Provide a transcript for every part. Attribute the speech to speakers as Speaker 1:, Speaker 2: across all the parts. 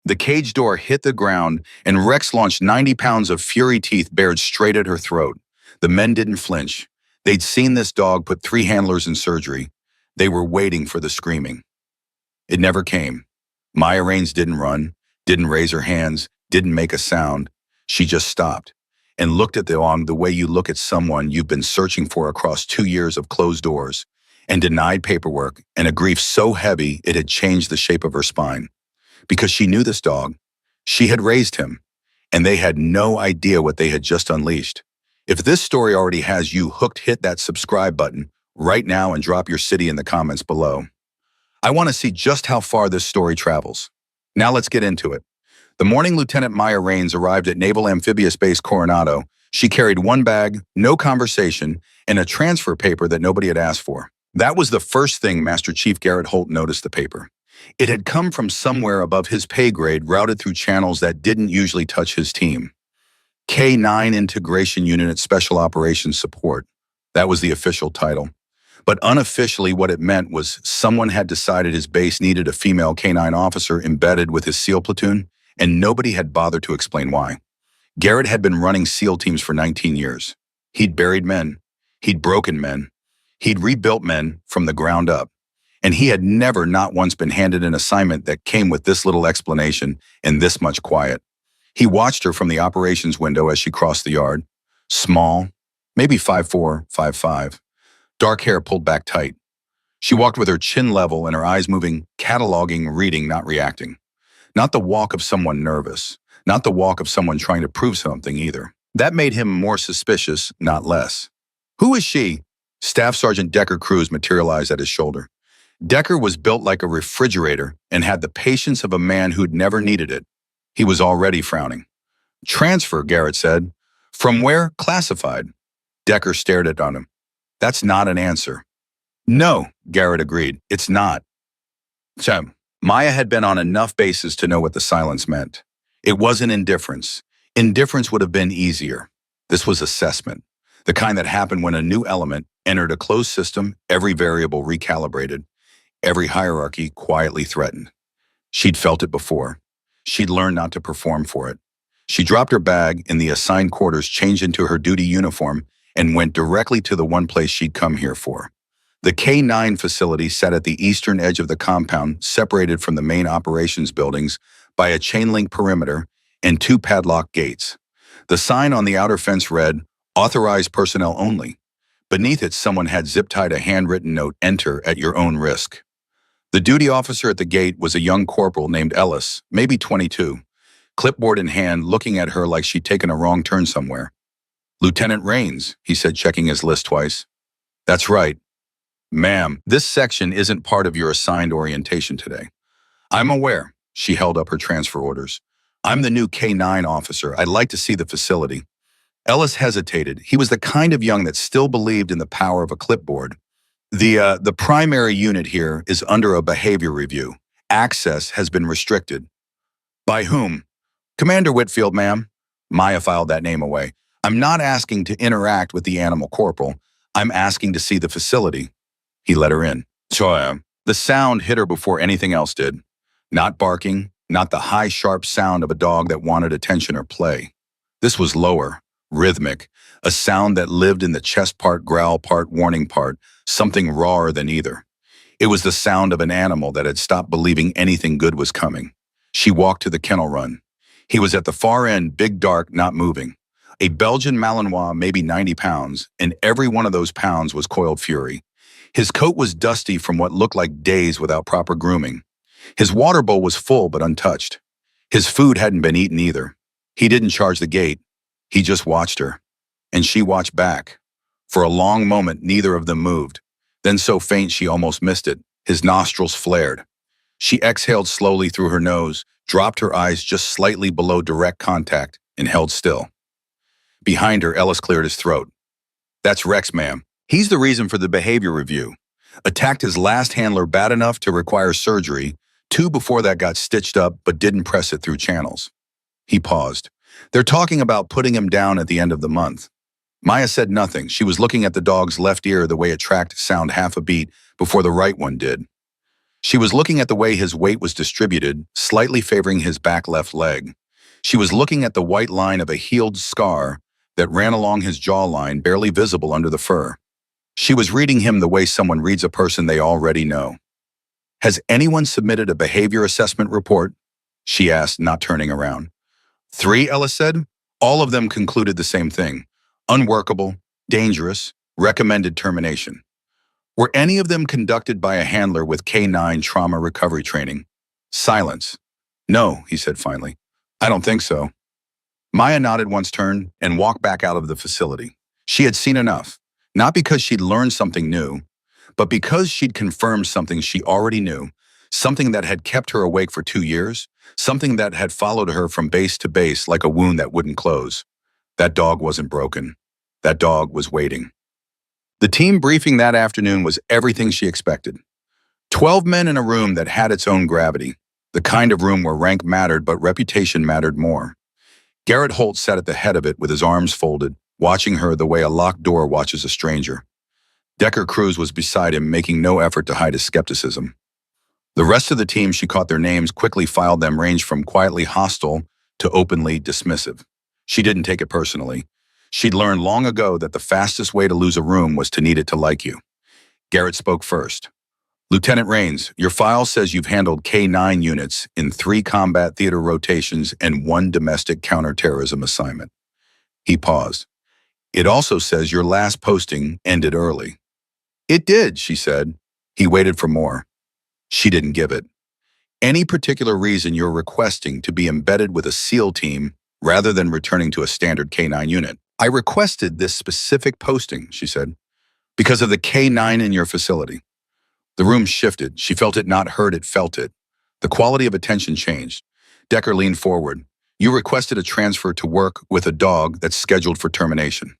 Speaker 1: The cage door hit the ground, and Rex launched 90 pounds of fury teeth bared straight at her throat. The men didn't flinch. They'd seen this dog put 3 handlers in surgery. They were waiting for the screaming. It never came. Maya Raines didn't run, didn't raise her hands, didn't make a sound. She just stopped and looked at the dog the way you look at someone you've been searching for across 2 years of closed doors and denied paperwork and a grief so heavy it had changed the shape of her spine. Because she knew this dog. She had raised him, and they had no idea what they had just unleashed. If this story already has you hooked, hit that subscribe button right now and drop your city in the comments below. I want to see just how far this story travels. Now let's get into it. The morning Lieutenant Maya Raines arrived at Naval Amphibious Base Coronado, she carried 1 bag, no conversation, and a transfer paper that nobody had asked for. That was the first thing Master Chief Garrett Holt noticed: the paper. It had come from somewhere above his pay grade, routed through channels that didn't usually touch his team. K9 Integration Unit Special Operations Support. That was the official title. But unofficially, what it meant was someone had decided his base needed a female K9 officer embedded with his SEAL platoon, and nobody had bothered to explain why. Garrett had been running SEAL teams for 19 years. He'd buried men. He'd broken men. He'd rebuilt men from the ground up. And he had never, not once, been handed an assignment that came with this little explanation and this much quiet. He watched her from the operations window as she crossed the yard. Small, maybe 5'4", 5'5". Dark hair pulled back tight. She walked with her chin level and her eyes moving, cataloging, reading, not reacting. Not the walk of someone nervous. Not the walk of someone trying to prove something either. That made him more suspicious, not less. "Who is she?" Staff Sergeant Decker Cruz materialized at his shoulder. Decker was built like a refrigerator and had the patience of a man who'd never needed it. He was already frowning. "Transfer," Garrett said. "From where?" "Classified." Decker stared at him. "That's not an answer." "No," Garrett agreed. "It's not." So, Maya had been on enough bases to know what the silence meant. It wasn't indifference. Indifference would have been easier. This was assessment, the kind that happened when a new element entered a closed system, every variable recalibrated, every hierarchy quietly threatened. She'd felt it before. She'd learned not to perform for it. She dropped her bag in the assigned quarters, changed into her duty uniform, and went directly to the one place she'd come here for. The K9 facility sat at the eastern edge of the compound, separated from the main operations buildings by a chain-link perimeter and 2 padlocked gates. The sign on the outer fence read, "Authorized personnel only." Beneath it, someone had zip-tied a handwritten note, "Enter at your own risk." The duty officer at the gate was a young corporal named Ellis, maybe 22, clipboard in hand, looking at her like she'd taken a wrong turn somewhere. "Lieutenant Raines," he said, checking his list twice. "That's right. Ma'am, this section isn't part of your assigned orientation today." "I'm aware." She held up her transfer orders. "I'm the new K9 officer. I'd like to see the facility." Ellis hesitated. He was the kind of young that still believed in the power of a clipboard. The primary unit here is under a behavior review. Access has been restricted." "By whom?" "Commander Whitfield, ma'am." Maya filed that name away. "I'm not asking to interact with the animal corporal. I'm asking to see the facility." He let her in. Choya. The sound hit her before anything else did. Not barking, not the high, sharp sound of a dog that wanted attention or play. This was lower, rhythmic, a sound that lived in the chest part, growl part, warning part, something rawer than either. It was the sound of an animal that had stopped believing anything good was coming. She walked to the kennel run. He was at the far end, big, dark, not moving. A Belgian Malinois, maybe 90 pounds, and every one of those pounds was coiled fury. His coat was dusty from what looked like days without proper grooming. His water bowl was full but untouched. His food hadn't been eaten either. He didn't charge the gate. He just watched her. And she watched back. For a long moment, neither of them moved. Then so faint she almost missed it. His nostrils flared. She exhaled slowly through her nose, dropped her eyes just slightly below direct contact, and held still. Behind her, Ellis cleared his throat. "That's Rex, ma'am. He's the reason for the behavior review. Attacked his last handler bad enough to require surgery. 2 before that got stitched up but didn't press it through channels." He paused. "They're talking about putting him down at the end of the month." Maya said nothing. She was looking at the dog's left ear the way it tracked sound half a beat before the right one did. She was looking at the way his weight was distributed, slightly favoring his back left leg. She was looking at the white line of a healed scar that ran along his jawline, barely visible under the fur. She was reading him the way someone reads a person they already know. Has anyone submitted a behavior assessment report? She asked, not turning around. 3, Ellis said. All of them concluded the same thing. Unworkable, dangerous, recommended termination. Were any of them conducted by a handler with K9 trauma recovery training? Silence. No, he said finally. I don't think so. Maya nodded once, turned, and walked back out of the facility. She had seen enough, not because she'd learned something new, but because she'd confirmed something she already knew, something that had kept her awake for 2 years, something that had followed her from base to base like a wound that wouldn't close. That dog wasn't broken. That dog was waiting. The team briefing that afternoon was everything she expected. 12 men in a room that had its own gravity, the kind of room where rank mattered but reputation mattered more. Garrett Holt sat at the head of it with his arms folded, watching her the way a locked door watches a stranger. Decker Cruz was beside him, making no effort to hide his skepticism. The rest of the team, she caught their names, quickly filed them, ranged from quietly hostile to openly dismissive. She didn't take it personally. She'd learned long ago that the fastest way to lose a room was to need it to like you. Garrett spoke first. Lieutenant Rains, your file says you've handled K9 units in 3 combat theater rotations and 1 domestic counterterrorism assignment. He paused. It also says your last posting ended early. It did, she said. He waited for more. She didn't give it. Any particular reason you're requesting to be embedded with a SEAL team rather than returning to a standard K9 unit? I requested this specific posting, she said, because of the K9 in your facility. The room shifted. She felt it, not heard it, felt it. The quality of attention changed. Decker leaned forward. You requested a transfer to work with a dog that's scheduled for termination.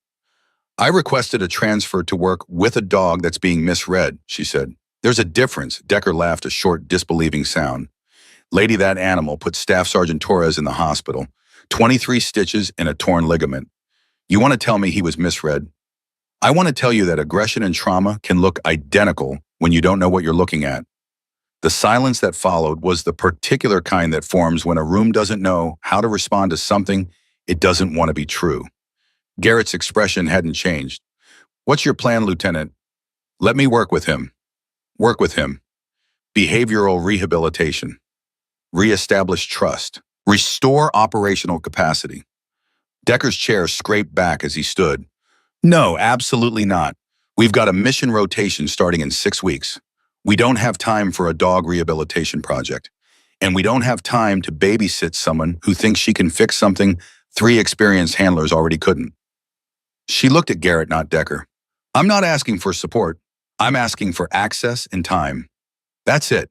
Speaker 1: I requested a transfer to work with a dog that's being misread, she said. There's a difference. Decker laughed, a short, disbelieving sound. Lady, that animal put Staff Sergeant Torres in the hospital. 23 stitches and a torn ligament. You want to tell me he was misread? I want to tell you that aggression and trauma can look identical when you don't know what you're looking at. The silence that followed was the particular kind that forms when a room doesn't know how to respond to something it doesn't want to be true. Garrett's expression hadn't changed. What's your plan, Lieutenant? Let me work with him. Work with him. Behavioral rehabilitation. Reestablish trust. Restore operational capacity. Decker's chair scraped back as he stood. No, absolutely not. We've got a mission rotation starting in 6 weeks. We don't have time for a dog rehabilitation project. And we don't have time to babysit someone who thinks she can fix something 3 experienced handlers already couldn't. She looked at Garrett, not Decker. I'm not asking for support. I'm asking for access and time. That's it.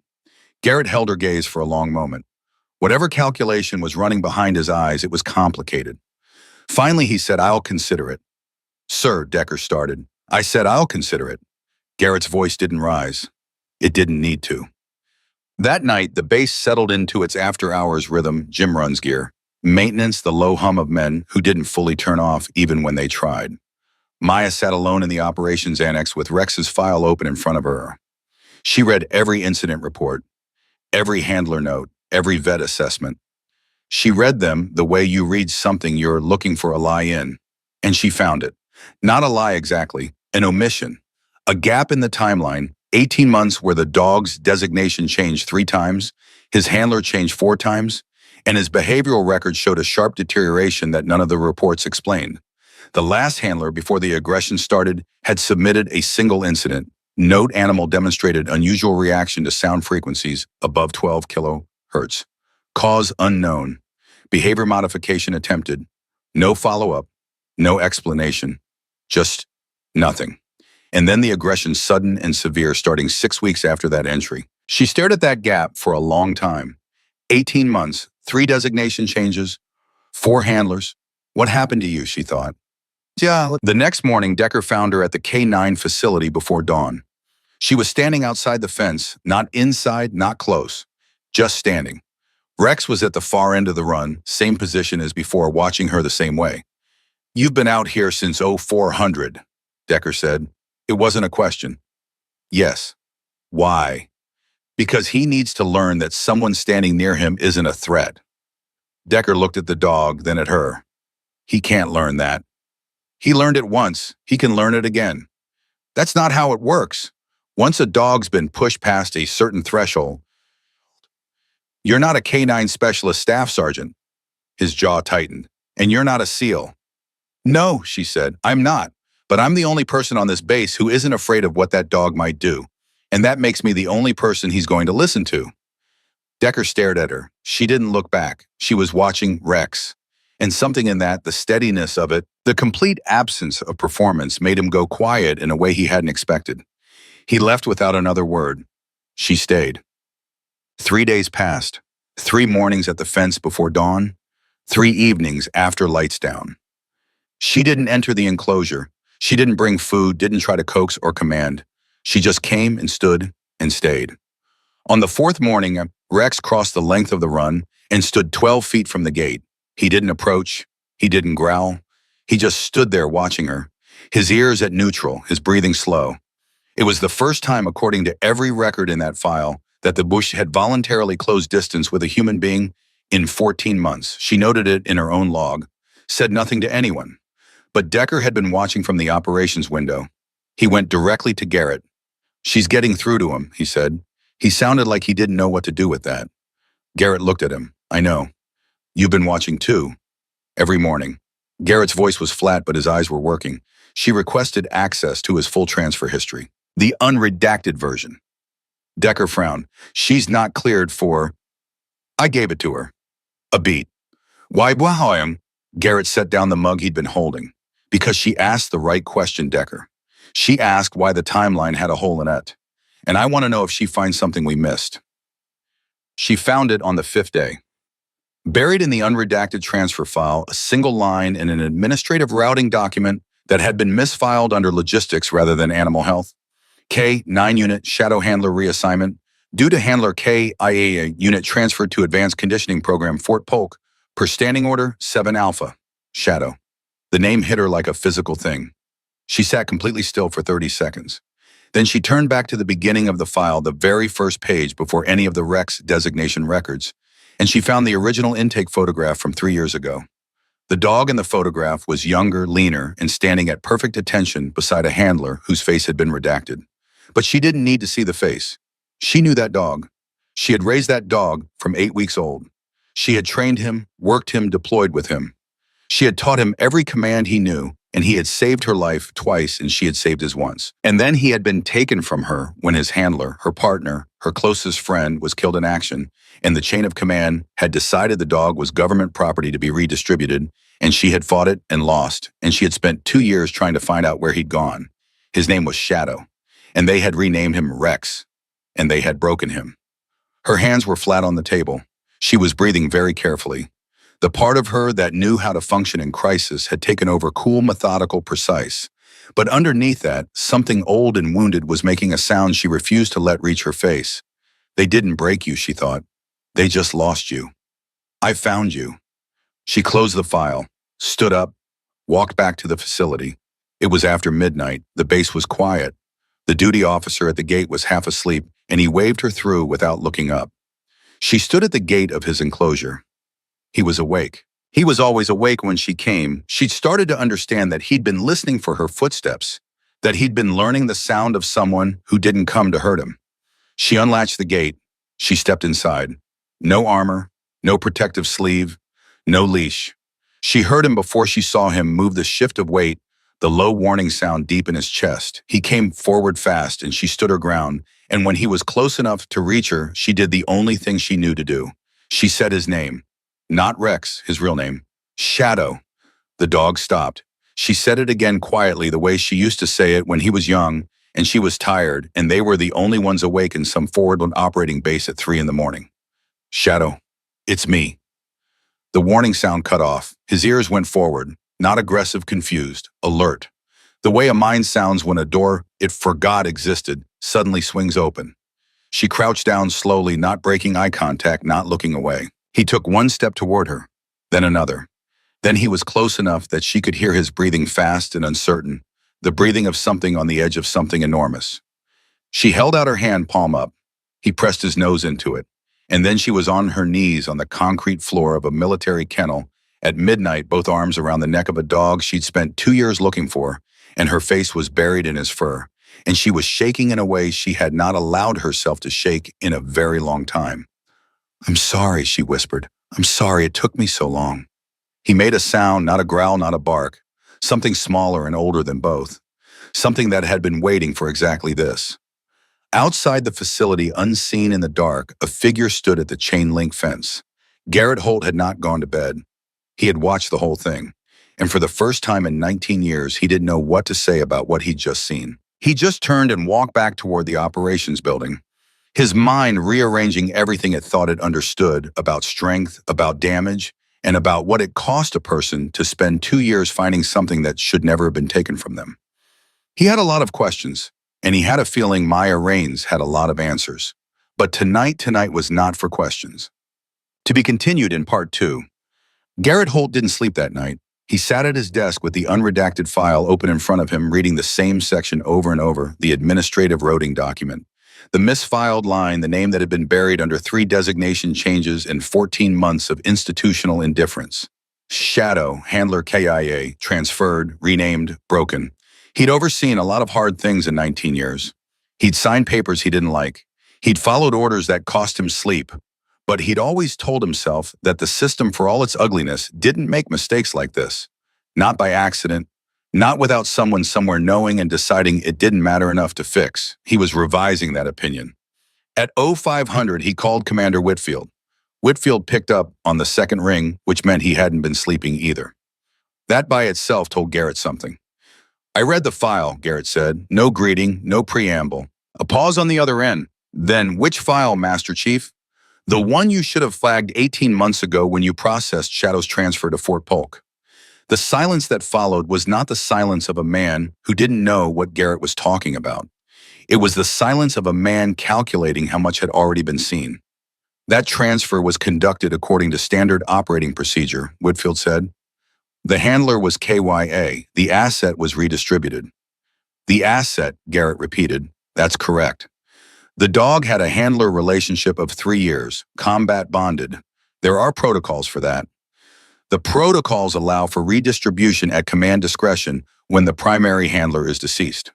Speaker 1: Garrett held her gaze for a long moment. Whatever calculation was running behind his eyes, it was complicated. Finally, he said, I'll consider it. Sir, Decker started. I said I'll consider it. Garrett's voice didn't rise. It didn't need to. That night, the base settled into its after-hours rhythm, gym runs gear. Maintenance, the low hum of men who didn't fully turn off even when they tried. Maya sat alone in the operations annex with Rex's file open in front of her. She read every incident report, every handler note, every vet assessment. She read them the way you read something you're looking for a lie in, and she found it. Not a lie exactly, an omission, a gap in the timeline, 18 months where the dog's designation changed 3 times, his handler changed 4 times, and his behavioral record showed a sharp deterioration that none of the reports explained. The last handler, before the aggression started, had submitted a single incident. Note animal demonstrated unusual reaction to sound frequencies above 12 kilohertz. Cause unknown. Behavior modification attempted. No follow-up. No explanation. Just nothing. And then the aggression sudden and severe starting 6 weeks after that entry. She stared at that gap for a long time. 18 months, 3 designation changes, 4 handlers. What happened to you, she thought. Yeah. The next morning, Decker found her at the K9 facility before dawn. She was standing outside the fence, not inside, not close, just standing. Rex was at the far end of the run, same position as before, watching her the same way. You've been out here since 0400, Decker said. It wasn't a question. Yes. Why? because he needs to learn that someone standing near him isn't a threat. Decker looked at the dog, then at her. He can't learn that. He learned it once. He can learn it again. That's not how it works. Once a dog's been pushed past a certain threshold, you're not a canine specialist staff sergeant. His jaw tightened. And you're not a SEAL. No, she said, I'm not. But I'm the only person on this base who isn't afraid of what that dog might do. And that makes me the only person he's going to listen to. Decker stared at her. She didn't look back. She was watching Rex. And something in that, the steadiness of it, the complete absence of performance made him go quiet in a way he hadn't expected. He left without another word. She stayed. 3 days passed. 3 mornings at the fence before dawn. 3 evenings after lights down. She didn't enter the enclosure. She didn't bring food, didn't try to coax or command. She just came and stood and stayed. On the 4th morning, Rex crossed the length of the run and stood 12 feet from the gate. He didn't approach. He didn't growl. He just stood there watching her, his ears at neutral, his breathing slow. It was the first time, according to every record in that file, that the bush had voluntarily closed distance with a human being in 14 months. She noted it in her own log, said nothing to anyone. But Decker had been watching from the operations window. He went directly to Garrett. She's getting through to him, he said. He sounded like he didn't know what to do with that. Garrett looked at him. I know. You've been watching too. Every morning. Garrett's voice was flat, but his eyes were working. She requested access to his full transfer history. The unredacted version. Decker frowned. She's not cleared for... I gave it to her. A beat. Why, wow, Garrett set down the mug he'd been holding. Because she asked the right question, Decker. She asked why the timeline had a hole in it. And I want to know if she finds something we missed. She found it on the 5th day. Buried in the unredacted transfer file, a single line in an administrative routing document that had been misfiled under logistics rather than animal health. K, 9-unit Shadow Handler reassignment. Due to Handler K, IA unit transferred to Advanced Conditioning Program Fort Polk, per standing order 7 Alpha, Shadow. The name hit her like a physical thing. She sat completely still for 30 seconds. Then she turned back to the beginning of the file, the very first page before any of the Rex designation records, and she found the original intake photograph from 3 years ago. The dog in the photograph was younger, leaner, and standing at perfect attention beside a handler whose face had been redacted. But she didn't need to see the face. She knew that dog. She had raised that dog from 8 weeks old. She had trained him, worked him, deployed with him. She had taught him every command he knew, and he had saved her life twice and she had saved his once. And then he had been taken from her when his handler, her partner, her closest friend was killed in action, and the chain of command had decided the dog was government property to be redistributed, and she had fought it and lost, and she had spent 2 years trying to find out where he'd gone. His name was Shadow, and they had renamed him Rex, and they had broken him. Her hands were flat on the table. She was breathing very carefully. The part of her that knew how to function in crisis had taken over, cool, methodical, precise. But underneath that, something old and wounded was making a sound she refused to let reach her face. They didn't break you, she thought. They just lost you. I found you. She closed the file, stood up, walked back to the facility. It was after midnight. The base was quiet. The duty officer at the gate was half asleep, and he waved her through without looking up. She stood at the gate of his enclosure. He was awake. He was always awake when she came. She'd started to understand that he'd been listening for her footsteps, that he'd been learning the sound of someone who didn't come to hurt him. She unlatched the gate. She stepped inside. No armor, no protective sleeve, no leash. She heard him before she saw him move the shift of weight, the low warning sound deep in his chest. He came forward fast, and she stood her ground, and when he was close enough to reach her, she did the only thing she knew to do. She said his name. Not Rex, his real name. Shadow. The dog stopped. She said it again quietly, the way she used to say it when he was young, and she was tired, and they were the only ones awake in some forward operating base at 3 in the morning. Shadow, it's me. The warning sound cut off. His ears went forward, not aggressive, confused, alert. The way a mind sounds when a door it forgot existed suddenly swings open. She crouched down slowly, not breaking eye contact, not looking away. He took 1 step toward her, then another. Then he was close enough that she could hear his breathing, fast and uncertain, the breathing of something on the edge of something enormous. She held out her hand, palm up. He pressed his nose into it, and then she was on her knees on the concrete floor of a military kennel at midnight, both arms around the neck of a dog she'd spent 2 years looking for, and her face was buried in his fur, and she was shaking in a way she had not allowed herself to shake in a very long time. "I'm sorry," she whispered. "I'm sorry it took me so long." He made a sound, not a growl, not a bark, something smaller and older than both, something that had been waiting for exactly this. Outside the facility, unseen in the dark, a figure stood at the chain-link fence. Garrett Holt had not gone to bed. He had watched the whole thing, and for the first time in 19 years, he didn't know what to say about what he'd just seen. He just turned and walked back toward the operations building, his mind rearranging everything it thought it understood about strength, about damage, and about what it cost a person to spend 2 years finding something that should never have been taken from them. He had a lot of questions, and he had a feeling Maya Raines had a lot of answers. But tonight was not for questions. To be continued in part 2. Garrett Holt didn't sleep that night. He sat at his desk with the unredacted file open in front of him, reading the same section over and over, the administrative routing document. The misfiled line, the name that had been buried under 3 designation changes and 14 months of institutional indifference. Shadow, handler KIA, transferred, renamed, broken. He'd overseen a lot of hard things in 19 years. He'd signed papers he didn't like. He'd followed orders that cost him sleep. But he'd always told himself that the system, for all its ugliness, didn't make mistakes like this. Not by accident, not without someone somewhere knowing and deciding it didn't matter enough to fix. He was revising that opinion. At 0500, he called Commander Whitfield. Whitfield picked up on the second ring, which meant he hadn't been sleeping either. That by itself told Garrett something. "I read the file," Garrett said. No greeting, no preamble. A pause on the other end. "Then which file, Master Chief?" "The one you should have flagged 18 months ago when you processed Shadow's transfer to Fort Polk." The silence that followed was not the silence of a man who didn't know what Garrett was talking about. It was the silence of a man calculating how much had already been seen. "That transfer was conducted according to standard operating procedure," Whitfield said. "The handler was KYA. The asset was redistributed." "The asset," Garrett repeated. "That's correct. The dog had a handler relationship of 3 years, combat bonded. There are protocols for that. The protocols allow for redistribution at command discretion when the primary handler is deceased.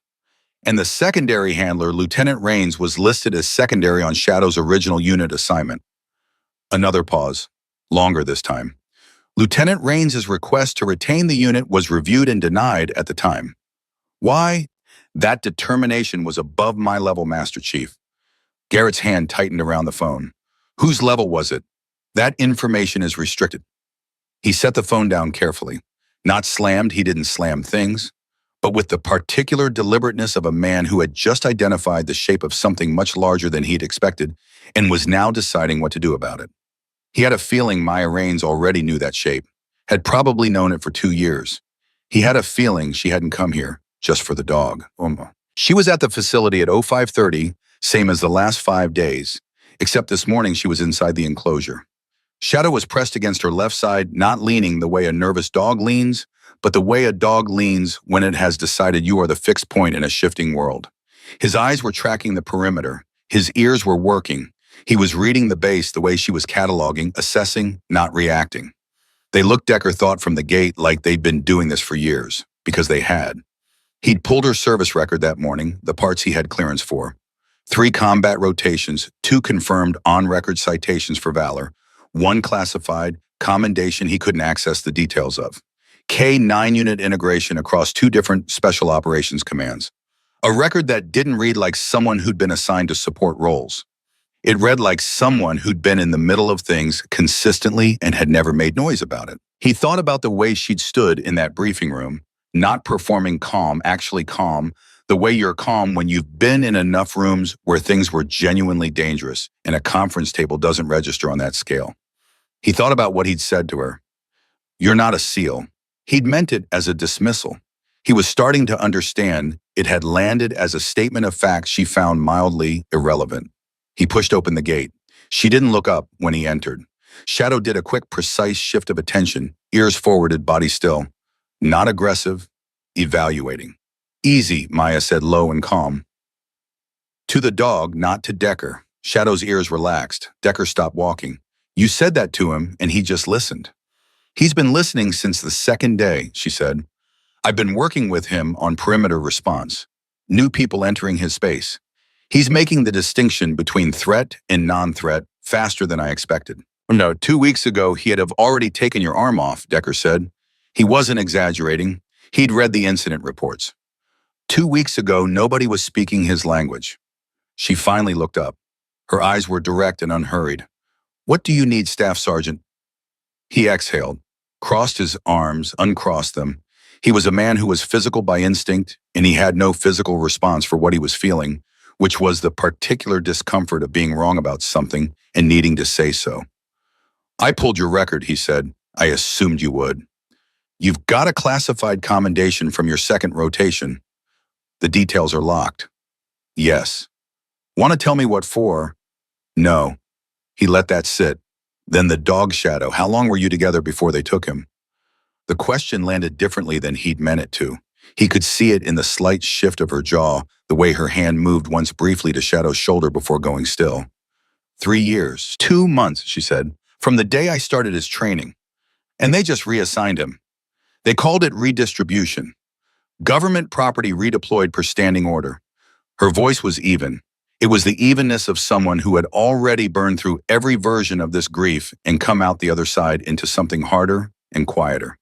Speaker 1: And the secondary handler, Lieutenant Raines, was listed as secondary on Shadow's original unit assignment." Another pause, longer this time. "Lieutenant Raines' request to retain the unit was reviewed and denied at the time." "Why?" "That determination was above my level, Master Chief." Garrett's hand tightened around the phone. "Whose level was it?" "That information is restricted." He set the phone down carefully. Not slammed, he didn't slam things, but with the particular deliberateness of a man who had just identified the shape of something much larger than he'd expected and was now deciding what to do about it. He had a feeling Maya Raines already knew that shape, had probably known it for 2 years. He had a feeling she hadn't come here just for the dog. She was at the facility at 0530, same as the last 5 days, except this morning she was inside the enclosure. Shadow was pressed against her left side, not leaning the way a nervous dog leans, but the way a dog leans when it has decided you are the fixed point in a shifting world. His eyes were tracking the perimeter. His ears were working. He was reading the base the way she was cataloging, assessing, not reacting. They looked, Decker thought from the gate, like they'd been doing this for years, because they had. He'd pulled her service record that morning, the parts he had clearance for. 3 combat rotations, 2 confirmed on-record citations for valor, 1 classified commendation he couldn't access the details of. K-9 unit integration across 2 different special operations commands. A record that didn't read like someone who'd been assigned to support roles. It read like someone who'd been in the middle of things consistently and had never made noise about it. He thought about the way she'd stood in that briefing room, not performing calm, actually calm, the way you're calm when you've been in enough rooms where things were genuinely dangerous, and a conference table doesn't register on that scale. He thought about what he'd said to her. "You're not a SEAL." He'd meant it as a dismissal. He was starting to understand it had landed as a statement of fact she found mildly irrelevant. He pushed open the gate. She didn't look up when he entered. Shadow did a quick, precise shift of attention, ears forwarded, body still. Not aggressive, evaluating. "Easy," Maya said, low and calm. To the dog, not to Decker. Shadow's ears relaxed. Decker stopped walking. You said that to him, and he just listened. He's been listening since the second day, she said. I've been working with him on perimeter response. New people entering his space. He's making the distinction between threat and non-threat faster than I expected. No, 2 weeks ago, he'd have already taken your arm off, Decker said. He wasn't exaggerating. He'd read the incident reports. 2 weeks ago, nobody was speaking his language. She finally looked up. Her eyes were direct and unhurried. What do you need, Staff Sergeant? He exhaled, crossed his arms, uncrossed them. He was a man who was physical by instinct, and he had no physical response for what he was feeling, which was the particular discomfort of being wrong about something and needing to say so. I pulled your record, he said. I assumed you would. You've got a classified commendation from your second rotation. The details are locked. Yes. Want to tell me what for? No. He let that sit. Then the dog Shadow. How long were you together before they took him? The question landed differently than he'd meant it to. He could see it in the slight shift of her jaw, the way her hand moved once briefly to Shadow's shoulder before going still. 3 years, 2 months, she said, from the day I started his training. And they just reassigned him. They called it redistribution. Government property redeployed per standing order. Her voice was even. It was the evenness of someone who had already burned through every version of this grief and come out the other side into something harder and quieter.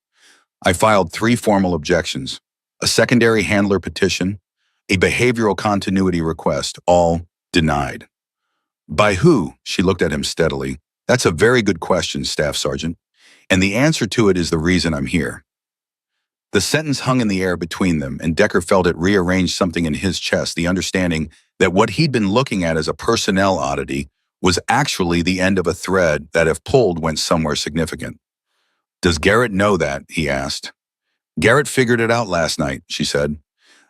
Speaker 1: I filed 3 formal objections, a secondary handler petition, a behavioral continuity request, all denied. By who? She looked at him steadily. That's a very good question, Staff Sergeant, and the answer to it is the reason I'm here. The sentence hung in the air between them, and Decker felt it rearrange something in his chest, the understanding that what he'd been looking at as a personnel oddity was actually the end of a thread that, if pulled, went somewhere significant. Does Garrett know that? He asked. Garrett figured it out last night, she said.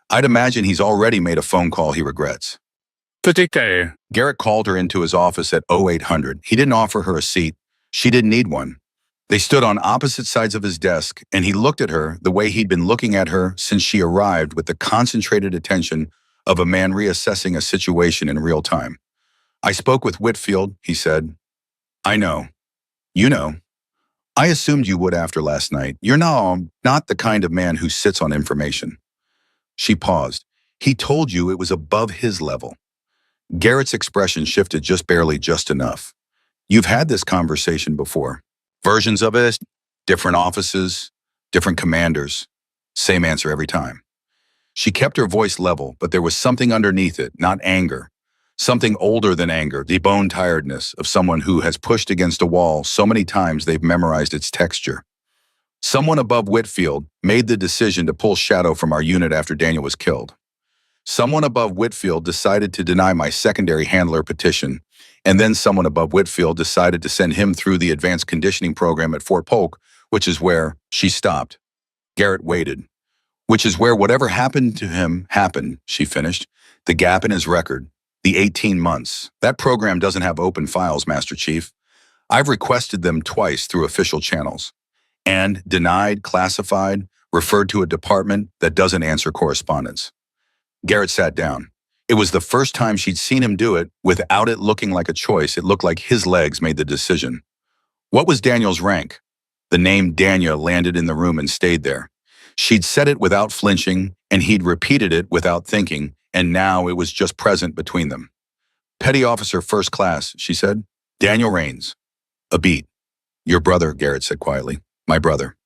Speaker 1: I'd imagine he's already made a phone call he regrets. Garrett called her into his office at 0800. He didn't offer her a seat. She didn't need one. They stood on opposite sides of his desk, and he looked at her the way he'd been looking at her since she arrived, with the concentrated attention of a man reassessing a situation in real time. I spoke with Whitfield, he said. I know. You know. I assumed you would after last night. You're now not the kind of man who sits on information. She paused. He told you it was above his level. Garrett's expression shifted just barely, just enough. You've had this conversation before. Versions of it, different offices, different commanders. Same answer every time. She kept her voice level, but there was something underneath it, not anger. Something older than anger, the bone tiredness of someone who has pushed against a wall so many times they've memorized its texture. Someone above Whitfield made the decision to pull Shadow from our unit after Daniel was killed. Someone above Whitfield decided to deny my secondary handler petition, and then someone above Whitfield decided to send him through the advanced conditioning program at Fort Polk, which is where she stopped. Garrett waited. Which is where whatever happened to him happened, she finished. The gap in his record, the 18 months. That program doesn't have open files, Master Chief. I've requested them twice through official channels. And denied, classified, referred to a department that doesn't answer correspondence. Garrett sat down. It was the first time she'd seen him do it without it looking like a choice. It looked like his legs made the decision. What was Daniel's rank? The name Daniel landed in the room and stayed there. She'd said it without flinching, and he'd repeated it without thinking, and now it was just present between them. Petty Officer First Class, she said. Daniel Rains. A beat. Your brother, Garrett said quietly. My brother.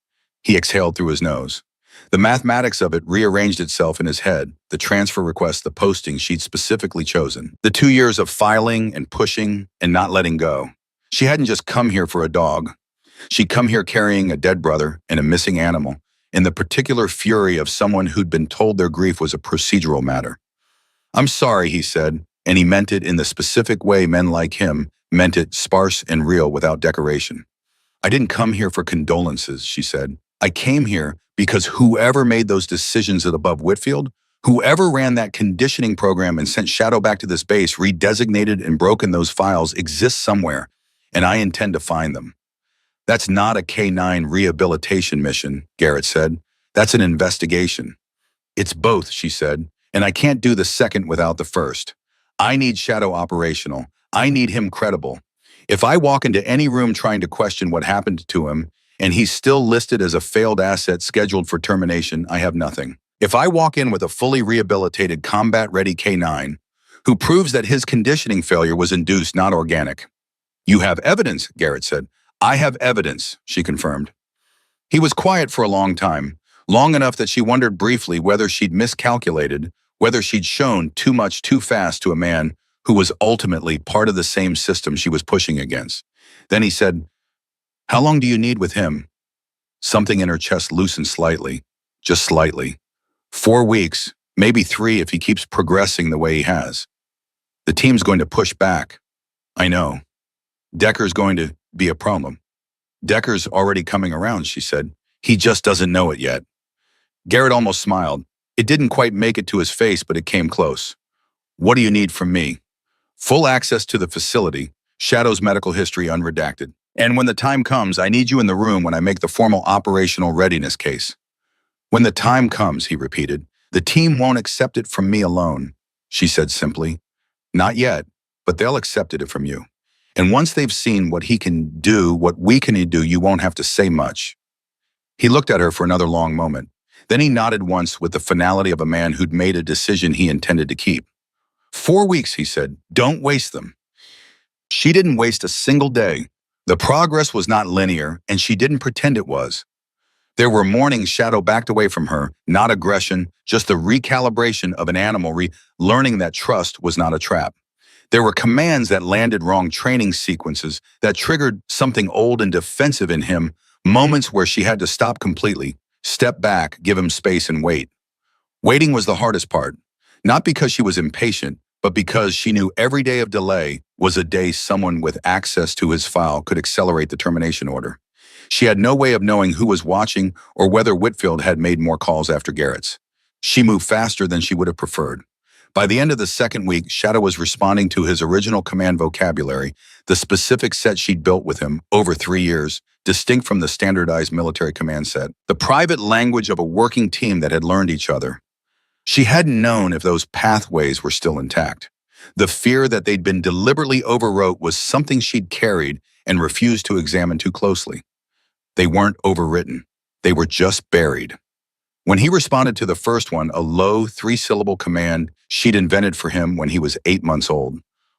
Speaker 1: He exhaled through his nose. The mathematics of it rearranged itself in his head, the transfer request, the posting she'd specifically chosen. The 2 years of filing and pushing and not letting go. She hadn't just come here for a dog. She'd come here carrying a dead brother and a missing animal, in the particular fury of someone who'd been told their grief was a procedural matter. I'm sorry, he said, and he meant it in the specific way men like him meant it, sparse and real without decoration. I didn't come here for condolences, she said. I came here because whoever made those decisions at above Whitfield, whoever ran that conditioning program and sent Shadow back to this base, redesignated and broken those files, exists somewhere, and I intend to find them. That's not a K-9 rehabilitation mission, Garrett said. That's an investigation. It's both, she said, and I can't do the second without the first. I need Shadow operational. I need him credible. If I walk into any room trying to question what happened to him, and he's still listed as a failed asset scheduled for termination, I have nothing. If I walk in with a fully rehabilitated combat-ready K9, who proves that his conditioning failure was induced, not organic. You have evidence, Garrett said. I have evidence, she confirmed. He was quiet for a long time, long enough that she wondered briefly whether she'd miscalculated, whether she'd shown too much too fast to a man who was ultimately part of the same system she was pushing against. Then he said, "How long do you need with him?" Something in her chest loosened slightly, just slightly. 4 weeks, maybe 3 if he keeps progressing the way he has. The team's going to push back. I know. Decker's going to be a problem. Decker's already coming around, she said. He just doesn't know it yet. Garrett almost smiled. It didn't quite make it to his face, but it came close. What do you need from me? Full access to the facility, Shadow's medical history unredacted. And when the time comes, I need you in the room when I make the formal operational readiness case. When the time comes, he repeated, the team won't accept it from me alone, she said simply. Not yet, but they'll accept it from you. And once they've seen what he can do, what we can do, you won't have to say much. He looked at her for another long moment. Then he nodded once with the finality of a man who'd made a decision he intended to keep. 4 weeks, he said. Don't waste them. She didn't waste a single day. The progress was not linear, and she didn't pretend it was. There were mornings Shadow backed away from her, not aggression, just the recalibration of an animal learning that trust was not a trap. There were commands that landed wrong, training sequences that triggered something old and defensive in him, moments where she had to stop completely, step back, give him space and wait. Waiting was the hardest part, not because she was impatient, but because she knew every day of delay was a day someone with access to his file could accelerate the termination order. She had no way of knowing who was watching or whether Whitfield had made more calls after Garrett's. She moved faster than she would have preferred. By the end of the second week, Shadow was responding to his original command vocabulary, the specific set she'd built with him over 3 years, distinct from the standardized military command set, the private language of a working team that had learned each other. She hadn't known if those pathways were still intact. The fear that they'd been deliberately overwrote was something she'd carried and refused to examine too closely. They weren't overwritten. They were just buried. When he responded to the first one, a low 3-syllable command she'd invented for him when he was 8 months old,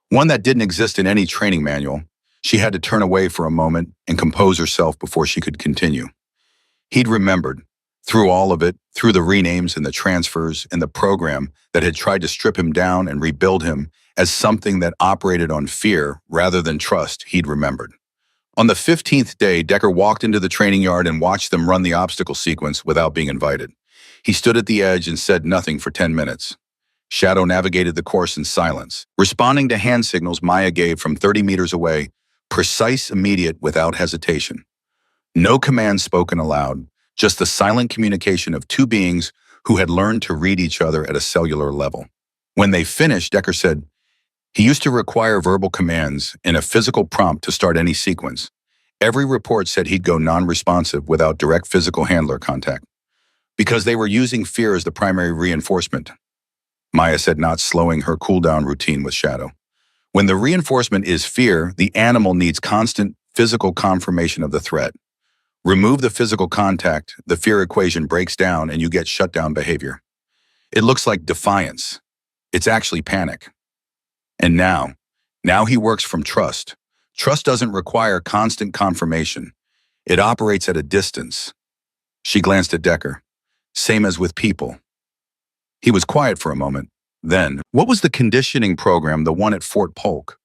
Speaker 1: one that didn't exist in any training manual, she had to turn away for a moment and compose herself before she could continue. He'd remembered, through all of it, through the renames and the transfers and the program that had tried to strip him down and rebuild him as something that operated on fear rather than trust, he'd remembered. On the 15th day, Decker walked into the training yard and watched them run the obstacle sequence without being invited. He stood at the edge and said nothing for 10 minutes. Shadow navigated the course in silence, responding to hand signals Maya gave from 30 meters away, precise, immediate, without hesitation. No commands spoken aloud, just the silent communication of two beings who had learned to read each other at a cellular level. When they finished, Decker said, he used to require verbal commands and a physical prompt to start any sequence. Every report said he'd go non-responsive without direct physical handler contact, because they were using fear as the primary reinforcement. Maya said, not slowing her cooldown routine with Shadow. When the reinforcement is fear, the animal needs constant physical confirmation of the threat. Remove the physical contact, the fear equation breaks down and you get shutdown behavior. It looks like defiance. It's actually panic. And now he works from trust. Trust doesn't require constant confirmation. It operates at a distance. She glanced at Decker. Same as with people. He was quiet for a moment. Then, what was the conditioning program, the one at Fort Polk?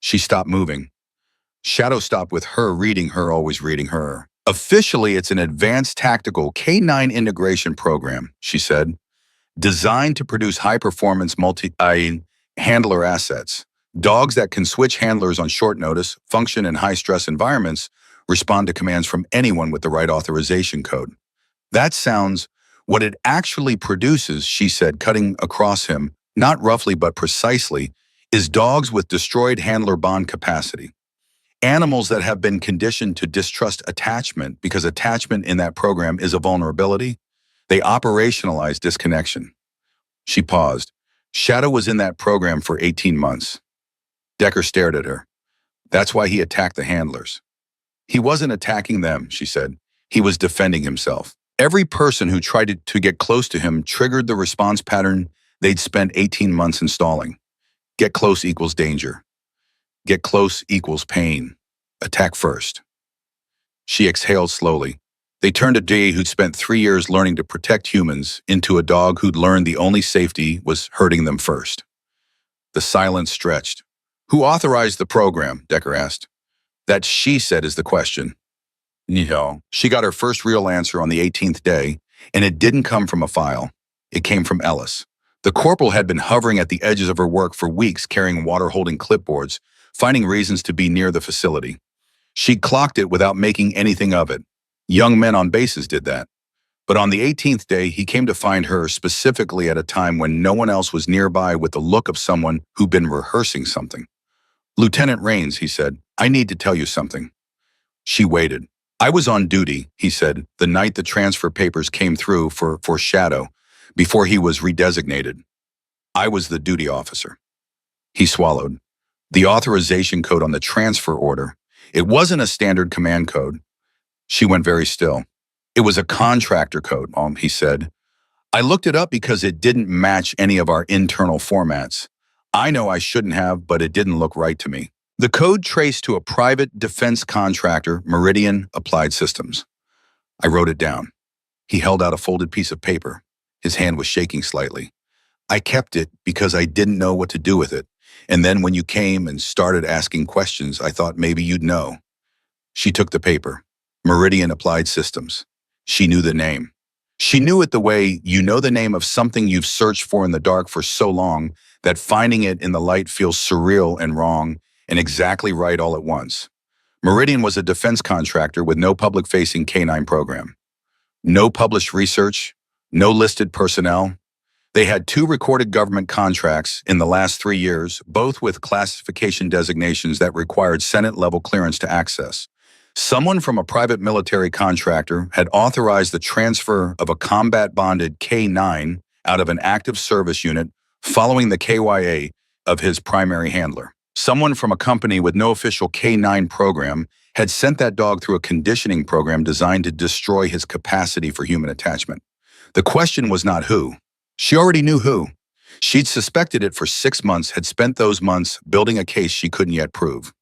Speaker 1: She stopped moving. Shadow stopped with her reading her, always reading her. Officially, it's an advanced tactical K9 integration program, she said, designed to produce high-performance multi-handler assets. Dogs that can switch handlers on short notice, function in high-stress environments, respond to commands from anyone with the right authorization code. That sounds what it actually produces, she said, cutting across him, not roughly but precisely, is dogs with destroyed handler bond capacity. Animals that have been conditioned to distrust attachment because attachment in that program is a vulnerability. They operationalize disconnection. She paused. Shadow was in that program for 18 months. Decker stared at her. That's why he attacked the handlers. He wasn't attacking them, she said. He was defending himself. Every person who tried to get close to him triggered the response pattern they'd spent 18 months installing. Get close equals danger. Get close equals pain. Attack first. She exhaled slowly. They turned a Dee who'd spent 3 years learning to protect humans into a dog who'd learned the only safety was hurting them first. The silence stretched. Who authorized the program? Decker asked. That she said is the question. No. She got her first real answer on the 18th day, and it didn't come from a file. It came from Ellis. The corporal had been hovering at the edges of her work for weeks carrying water-holding clipboards, finding reasons to be near the facility. She'd clocked it without making anything of it. Young men on bases did that. But on the 18th day, he came to find her specifically at a time when no one else was nearby with the look of someone who'd been rehearsing something. Lieutenant Rains, he said, I need to tell you something. She waited. I was on duty, he said, the night the transfer papers came through for Shadow, before he was redesignated. I was the duty officer. He swallowed. The authorization code on the transfer order. It wasn't a standard command code. She went very still. It was a contractor code, he said. I looked it up because it didn't match any of our internal formats. I know I shouldn't have, but it didn't look right to me. The code traced to a private defense contractor, Meridian Applied Systems. I wrote it down. He held out a folded piece of paper. His hand was shaking slightly. I kept it because I didn't know what to do with it. And then when you came and started asking questions, I thought maybe you'd know. She took the paper. Meridian Applied Systems. She knew the name. She knew it the way you know the name of something you've searched for in the dark for so long that finding it in the light feels surreal and wrong and exactly right all at once. Meridian was a defense contractor with no public-facing K-9 program. No published research, no listed personnel. They had 2 recorded government contracts in the last 3 years, both with classification designations that required Senate-level clearance to access. Someone from a private military contractor had authorized the transfer of a combat-bonded K-9 out of an active service unit following the KYA of his primary handler. Someone from a company with no official K-9 program had sent that dog through a conditioning program designed to destroy his capacity for human attachment. The question was not who. She already knew who. She'd suspected it for 6 months, had spent those months building a case she couldn't yet prove.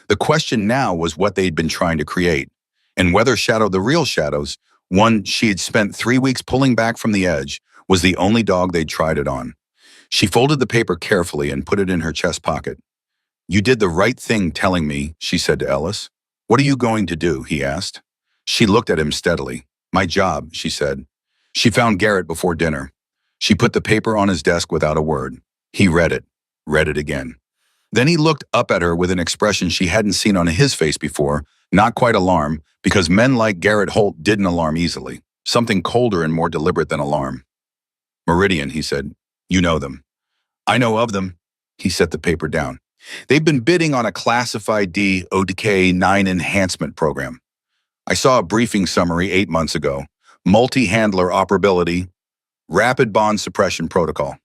Speaker 1: The question now was what they'd been trying to create, and whether Shadow, the real Shadow's, one she'd spent 3 weeks pulling back from the edge, was the only dog they'd tried it on. She folded the paper carefully and put it in her chest pocket. You did the right thing telling me, she said to Ellis. What are you going to do? He asked. She looked at him steadily. My job, she said. She found Garrett before dinner. She put the paper on his desk without a word. He read it again. Then he looked up at her with an expression she hadn't seen on his face before, not quite alarm, because men like Garrett Holt didn't alarm easily. Something colder and more deliberate than alarm. Meridian, he said. You know them. I know of them. He set the paper down. They've been bidding on a classified DODK-9 enhancement program. I saw a briefing summary 8 months ago. Multi-handler operability, rapid bond suppression protocol.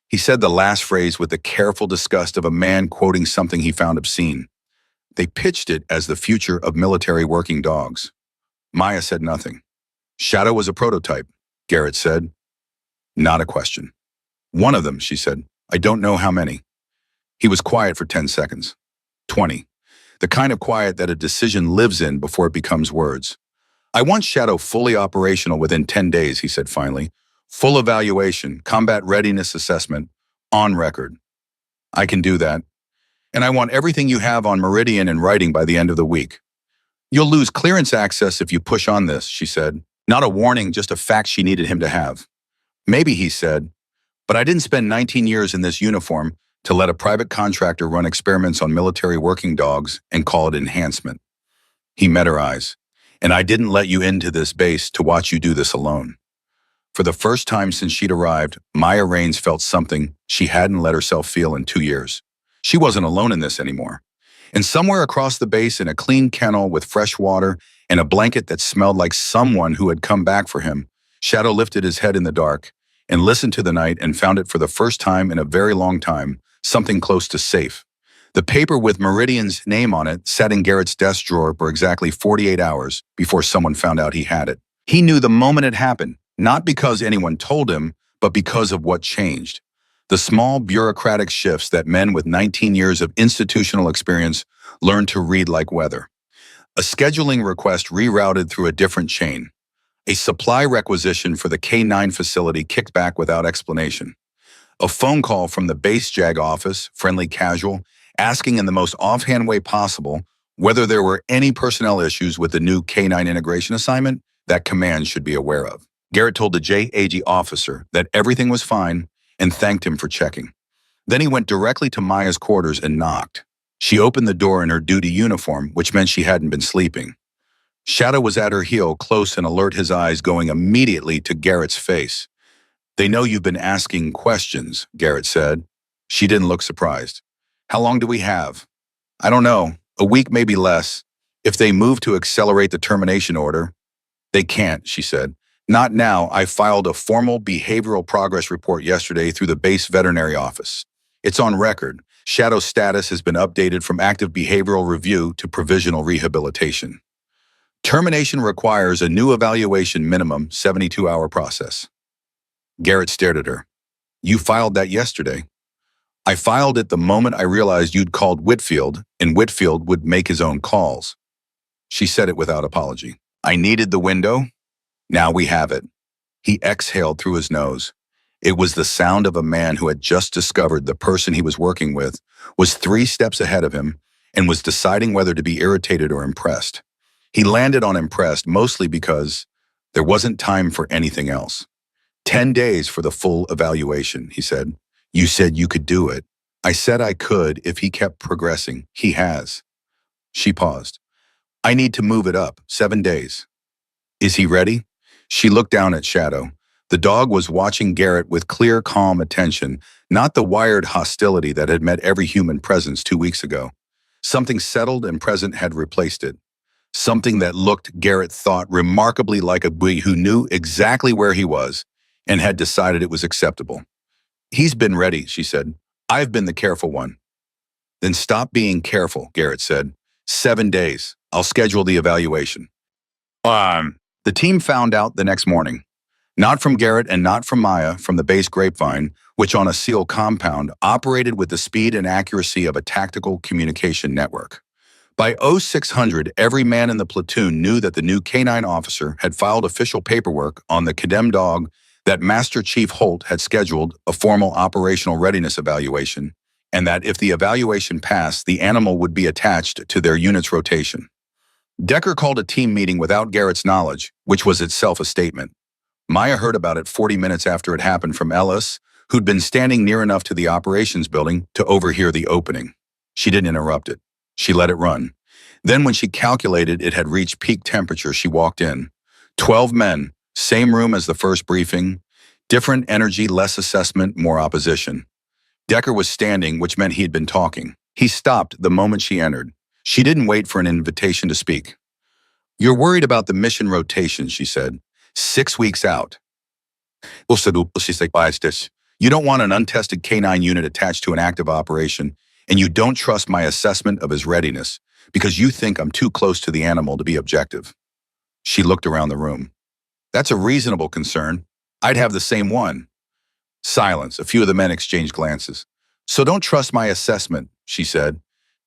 Speaker 1: He said the last phrase with the careful disgust of a man quoting something he found obscene. They pitched it as the future of military working dogs. Maya said nothing. Shadow was a prototype, Garrett said. Not a question. One of them, she said. I don't know how many. He was quiet for 10 seconds. 20. The kind of quiet that a decision lives in before it becomes words. I want Shadow fully operational within 10 days, he said finally. Full evaluation, combat readiness assessment, on record. I can do that. And I want everything you have on Meridian in writing by the end of the week. You'll lose clearance access if you push on this, she said. Not a warning, just a fact she needed him to have. Maybe, he said, but I didn't spend 19 years in this uniform to let a private contractor run experiments on military working dogs and call it enhancement. He met her eyes. And I didn't let you into this base to watch you do this alone. For the first time since she'd arrived, Maya Rains felt something she hadn't let herself feel in 2 years. She wasn't alone in this anymore. And somewhere across the base in a clean kennel with fresh water and a blanket that smelled like someone who had come back for him, Shadow lifted his head in the dark and listened to the night and found it for the first time in a very long time, something close to safe. The paper with Meridian's name on it sat in Garrett's desk drawer for exactly 48 hours before someone found out he had it. He knew the moment it happened, not because anyone told him, but because of what changed. The small bureaucratic shifts that men with 19 years of institutional experience learned to read like weather. A scheduling request rerouted through a different chain. A supply requisition for the K9 facility kicked back without explanation. A phone call from the base JAG office, friendly casual, asking in the most offhand way possible whether there were any personnel issues with the new K9 integration assignment that command should be aware of. Garrett told the JAG officer that everything was fine and thanked him for checking. Then he went directly to Maya's quarters and knocked. She opened the door in her duty uniform, which meant she hadn't been sleeping. Shadow was at her heel, close and alert, his eyes going immediately to Garrett's face. "They know you've been asking questions," Garrett said. She didn't look surprised. "How long do we have?" "I don't know. A week, maybe less. If they move to accelerate the termination order." "They can't," she said. "Not now. I filed a formal behavioral progress report yesterday through the base veterinary office. It's on record. Shadow's status has been updated from active behavioral review to provisional rehabilitation. Termination requires a new evaluation minimum 72-hour process." Garrett stared at her. "You filed that yesterday." "I filed it the moment I realized you'd called Whitfield, and Whitfield would make his own calls." She said it without apology. "I needed the window. Now we have it." He exhaled through his nose. It was the sound of a man who had just discovered the person he was working with was 3 steps ahead of him and was deciding whether to be irritated or impressed. He landed on impressed mostly because there wasn't time for anything else. 10 days for the full evaluation, he said. "You said you could do it." "I said I could if he kept progressing. He has." She paused. "I need to move it up 7 days." "Is he ready?" She looked down at Shadow. The dog was watching Garrett with clear, calm attention, not the wired hostility that had met every human presence 2 weeks ago. Something settled and present had replaced it. Something that looked, Garrett thought, remarkably like a boy who knew exactly where he was and had decided it was acceptable. "He's been ready," she said. "I've been the careful one." "Then stop being careful," Garrett said. 7 days. I'll schedule the evaluation. The team found out the next morning. Not from Garrett and not from Maya, from the base Grapevine, which on a sealed compound operated with the speed and accuracy of a tactical communication network. By 0600, every man in the platoon knew that the new K9 officer had filed official paperwork on the condemned dog, that Master Chief Holt had scheduled a formal operational readiness evaluation, and that if the evaluation passed, the animal would be attached to their unit's rotation. Decker called a team meeting without Garrett's knowledge, which was itself a statement. Maya heard about it 40 minutes after it happened from Ellis, who'd been standing near enough to the operations building to overhear the opening. She didn't interrupt it. She let it run. Then when she calculated it had reached peak temperature, she walked in. 12 men, same room as the first briefing, different energy, less assessment, more opposition. Decker was standing, which meant he had been talking. He stopped the moment she entered. She didn't wait for an invitation to speak. "You're worried about the mission rotation," she said. 6 weeks out. "You don't want an untested K9 unit attached to an active operation, and you don't trust my assessment of his readiness because you think I'm too close to the animal to be objective." She looked around the room. "That's a reasonable concern. I'd have the same one." Silence. A few of the men exchanged glances. "So don't trust my assessment," she said.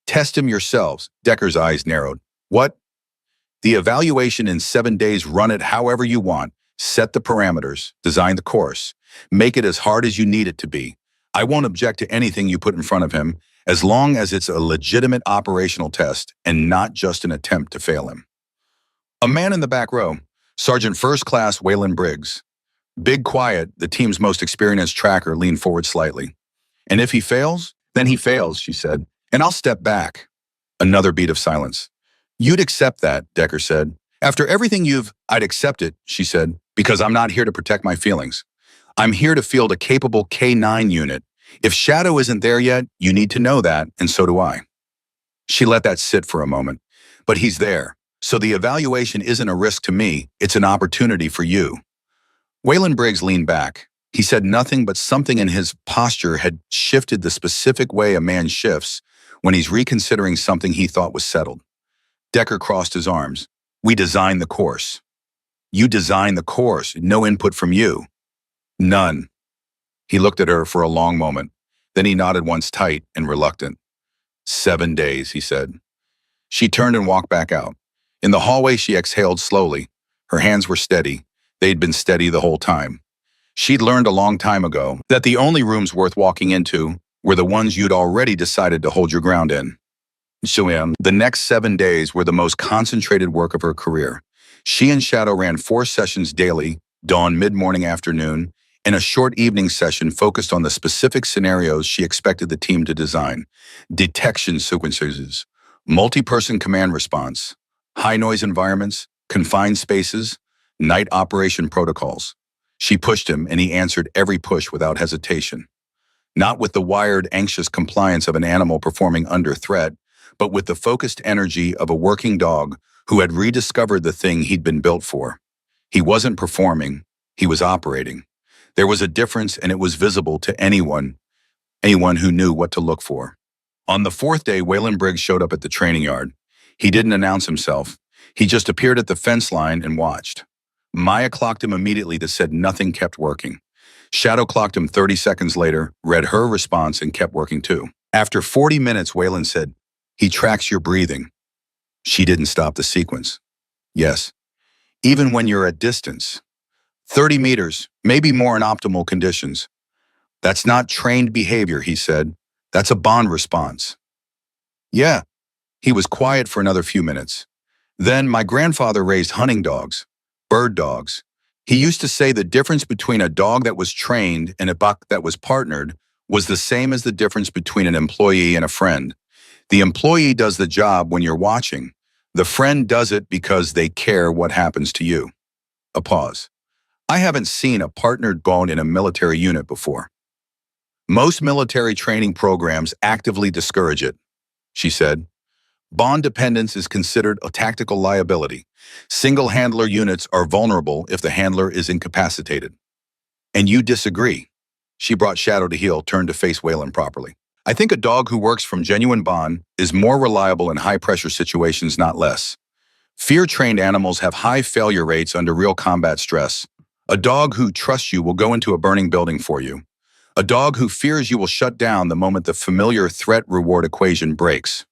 Speaker 1: "Test him yourselves." Decker's eyes narrowed. "What?" "The evaluation in 7 days. Run it however you want. Set the parameters. Design the course. Make it as hard as you need it to be. I won't object to anything you put in front of him, as long as it's a legitimate operational test and not just an attempt to fail him." A man in the back row, Sergeant First Class Waylon Briggs. Big quiet, the team's most experienced tracker, leaned forward slightly. "And if he fails, then he fails," she said. "And I'll step back." Another beat of silence. "You'd accept that," Decker said. "After everything I'd accept it," she said, "because I'm not here to protect my feelings. I'm here to field a capable K9 unit. If Shadow isn't there yet, you need to know that, and so do I." She let that sit for a moment. "But he's there. So the evaluation isn't a risk to me, it's an opportunity for you." Waylon Briggs leaned back. He said nothing, but something in his posture had shifted the specific way a man shifts when he's reconsidering something he thought was settled. Decker crossed his arms. We designed the course. You designed the course, no input from you. None. He looked at her for a long moment. Then he nodded once tight and reluctant. 7 days, he said. She turned and walked back out. In the hallway, she exhaled slowly. Her hands were steady. They'd been steady the whole time. She'd learned a long time ago that the only rooms worth walking into were the ones you'd already decided to hold your ground in. The next 7 days were the most concentrated work of her career. She and Shadow ran 4 sessions daily, dawn, mid-morning, afternoon, and a short evening session focused on the specific scenarios she expected the team to design. Detection sequences, multi-person command response, high-noise environments, confined spaces, night operation protocols. She pushed him, and he answered every push without hesitation. Not with the wired, anxious compliance of an animal performing under threat, but with the focused energy of a working dog who had rediscovered the thing he'd been built for. He wasn't performing, he was operating. There was a difference, and it was visible to anyone who knew what to look for. On the 4th day, Waylon Briggs showed up at the training yard. He didn't announce himself. He just appeared at the fence line and watched. Maya clocked him immediately that said nothing kept working. Shadow clocked him 30 seconds later, read her response, and kept working too. After 40 minutes, Waylon said, "He tracks your breathing." She didn't stop the sequence. Yes. Even when you're at distance. 30 meters, maybe more in optimal conditions. That's not trained behavior, he said. That's a bond response. Yeah. He was quiet for another few minutes. Then my grandfather raised hunting dogs, bird dogs. He used to say the difference between a dog that was trained and a buck that was partnered was the same as the difference between an employee and a friend. The employee does the job when you're watching. The friend does it because they care what happens to you. A pause. I haven't seen a partnered bond in a military unit before. Most military training programs actively discourage it, she said. Bond dependence is considered a tactical liability. Single handler units are vulnerable if the handler is incapacitated. And you disagree. She brought Shadow to heel, turned to face Waylon properly. I think a dog who works from genuine bond is more reliable in high-pressure situations, not less. Fear-trained animals have high failure rates under real combat stress. A dog who trusts you will go into a burning building for you. A dog who fears you will shut down the moment the familiar threat-reward equation breaks.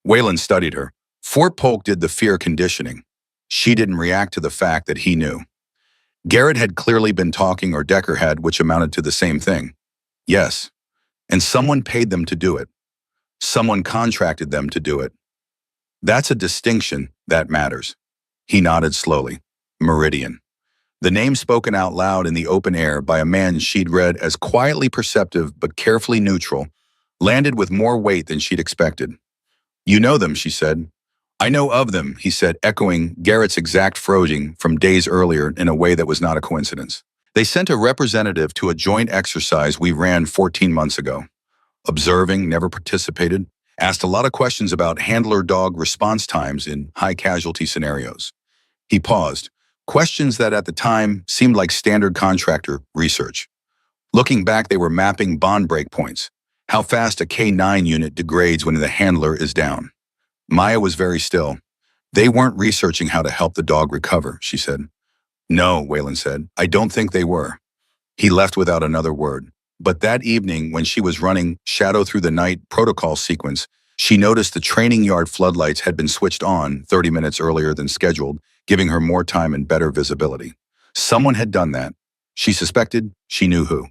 Speaker 1: Waylon studied her. Fort Polk did the fear conditioning. She didn't react to the fact that he knew. Garrett had clearly been talking, or Decker had, which amounted to the same thing. Yes. And someone paid them to do it. Someone contracted them to do it. That's a distinction that matters. He nodded slowly. Meridian. The name spoken out loud in the open air by a man she'd read as quietly perceptive but carefully neutral, landed with more weight than she'd expected. You know them, she said. I know of them, he said, echoing Garrett's exact phrasing from days earlier in a way that was not a coincidence. They sent a representative to a joint exercise we ran 14 months ago. Observing, never participated, asked a lot of questions about handler-dog response times in high-casualty scenarios. He paused, questions that at the time seemed like standard contractor research. Looking back, they were mapping bond breakpoints, how fast a K9 unit degrades when the handler is down. Maya was very still. They weren't researching how to help the dog recover, she said. No, Waylon said. I don't think they were. He left without another word. But that evening, when she was running Shadow through the night protocol sequence, she noticed the training yard floodlights had been switched on 30 minutes earlier than scheduled, giving her more time and better visibility. Someone had done that. She suspected, she knew who.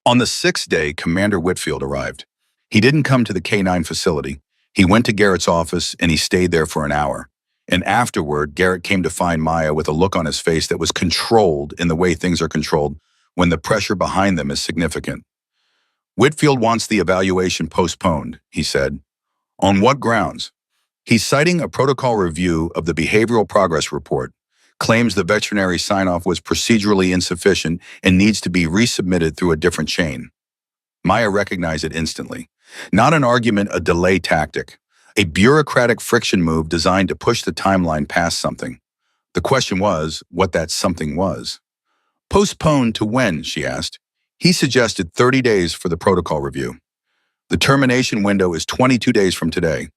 Speaker 1: On the 6th day, Commander Whitfield arrived. He didn't come to the K9 facility. He went to Garrett's office, and he stayed there for an hour. And afterward, Garrett came to find Maya with a look on his face that was controlled in the way things are controlled when the pressure behind them is significant. Whitfield wants the evaluation postponed, he said. On what grounds? He's citing a protocol review of the behavioral progress report, claims the veterinary sign-off was procedurally insufficient and needs to be resubmitted through a different chain. Maya recognized it instantly. Not an argument, a delay tactic. A bureaucratic friction move designed to push the timeline past something. The question was what that something was. Postponed to when, she asked. He suggested 30 days for the protocol review. The termination window is 22 days from today.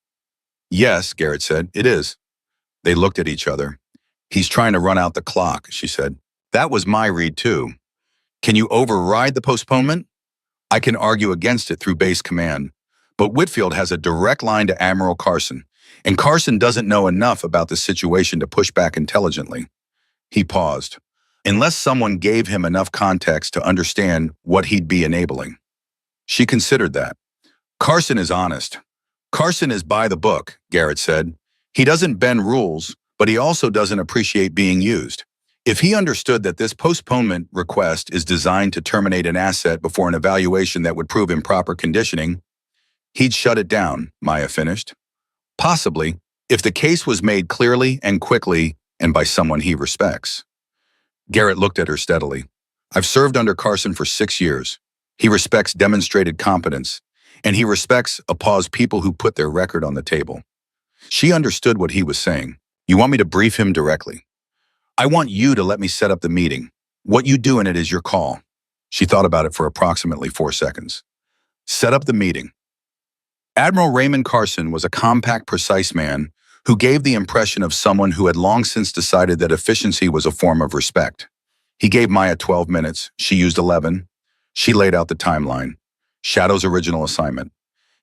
Speaker 1: Yes, Garrett said, it is. They looked at each other. He's trying to run out the clock, she said. That was my read too. Can you override the postponement? I can argue against it through base command. But Whitfield has a direct line to Admiral Carson, and Carson doesn't know enough about the situation to push back intelligently. He paused. Unless someone gave him enough context to understand what he'd be enabling. She considered that. Carson is honest. Carson is by the book, Garrett said. He doesn't bend rules, but he also doesn't appreciate being used. If he understood that this postponement request is designed to terminate an asset before an evaluation that would prove improper conditioning, he'd shut it down, Maya finished. Possibly, if the case was made clearly and quickly and by someone he respects. Garrett looked at her steadily. I've served under Carson for 6 years. He respects demonstrated competence, and he respects people who put their record on the table. She understood what he was saying. You want me to brief him directly? I want you to let me set up the meeting. What you do in it is your call. She thought about it for approximately 4 seconds. Set up the meeting. Admiral Raymond Carson was a compact, precise man who gave the impression of someone who had long since decided that efficiency was a form of respect. He gave Maya 12 minutes. She used 11. She laid out the timeline. Shadow's original assignment.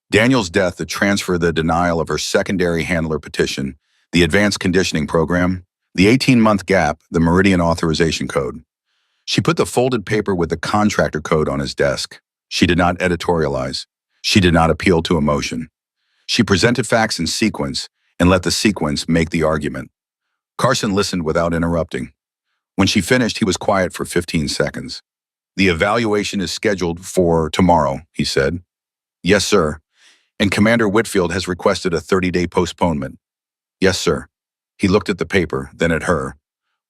Speaker 1: Daniel's death, the transfer, the denial of her secondary handler petition, the advanced conditioning program, the 18-month gap, the Meridian authorization code. She put the folded paper with the contractor code on his desk. She did not editorialize. She did not appeal to emotion. She presented facts in sequence and let the sequence make the argument. Carson listened without interrupting. When she finished, he was quiet for 15 seconds. The evaluation is scheduled for tomorrow, he said. Yes, sir. And Commander Whitfield has requested a 30-day postponement. Yes, sir. He looked at the paper, then at her.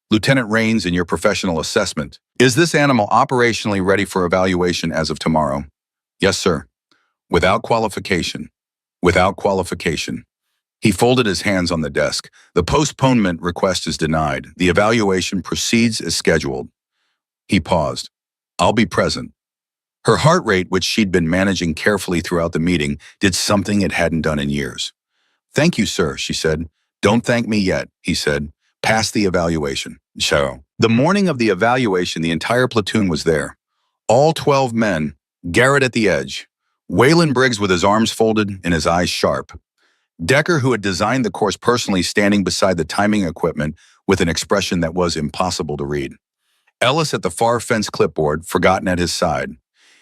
Speaker 1: Lieutenant Rains, in your professional assessment, is this animal operationally ready for evaluation as of tomorrow? Yes, sir. Without qualification. Without qualification. He folded his hands on the desk. The postponement request is denied. The evaluation proceeds as scheduled. He paused. I'll be present. Her heart rate, which she'd been managing carefully throughout the meeting, did something it hadn't done in years. Thank you, sir, she said. Don't thank me yet, he said. Pass the evaluation. So, the morning of the evaluation, the entire platoon was there. All 12 men, Garrett at the edge, Waylon Briggs with his arms folded and his eyes sharp. Decker, who had designed the course personally, standing beside the timing equipment with an expression that was impossible to read. Ellis at the far fence clipboard, forgotten at his side.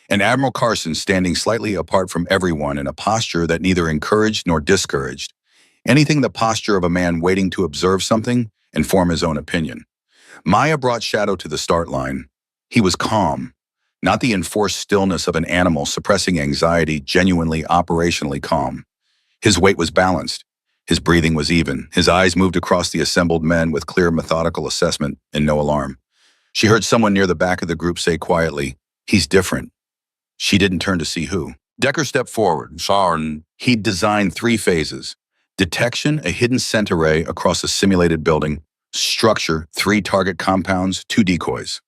Speaker 1: And Admiral Carson standing slightly apart from everyone in a posture that neither encouraged nor discouraged. Anything the posture of a man waiting to observe something and form his own opinion. Maya brought Shadow to the start line. He was calm, not the enforced stillness of an animal suppressing anxiety, genuinely operationally calm. His weight was balanced. His breathing was even. His eyes moved across the assembled men with clear, methodical assessment and no alarm. She heard someone near the back of the group say quietly, "He's different." She didn't turn to see who. Decker stepped forward. He'd designed 3 phases. Detection, a hidden scent array across a simulated building. Structure, 3 target compounds, 2 decoys.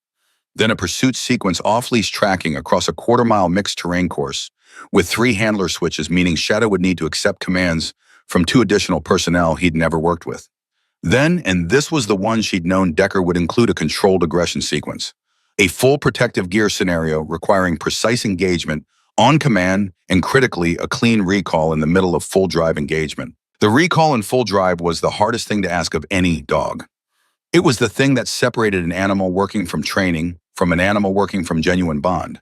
Speaker 1: Then a pursuit sequence off-leash tracking across a quarter-mile mixed terrain course with 3 handler switches, meaning Shadow would need to accept commands from 2 additional personnel he'd never worked with. Then, and this was the one she'd known, Decker would include a controlled aggression sequence. A full protective gear scenario requiring precise engagement on command and, critically, a clean recall in the middle of full drive engagement. The recall in full drive was the hardest thing to ask of any dog. It was the thing that separated an animal working from training from an animal working from genuine bond.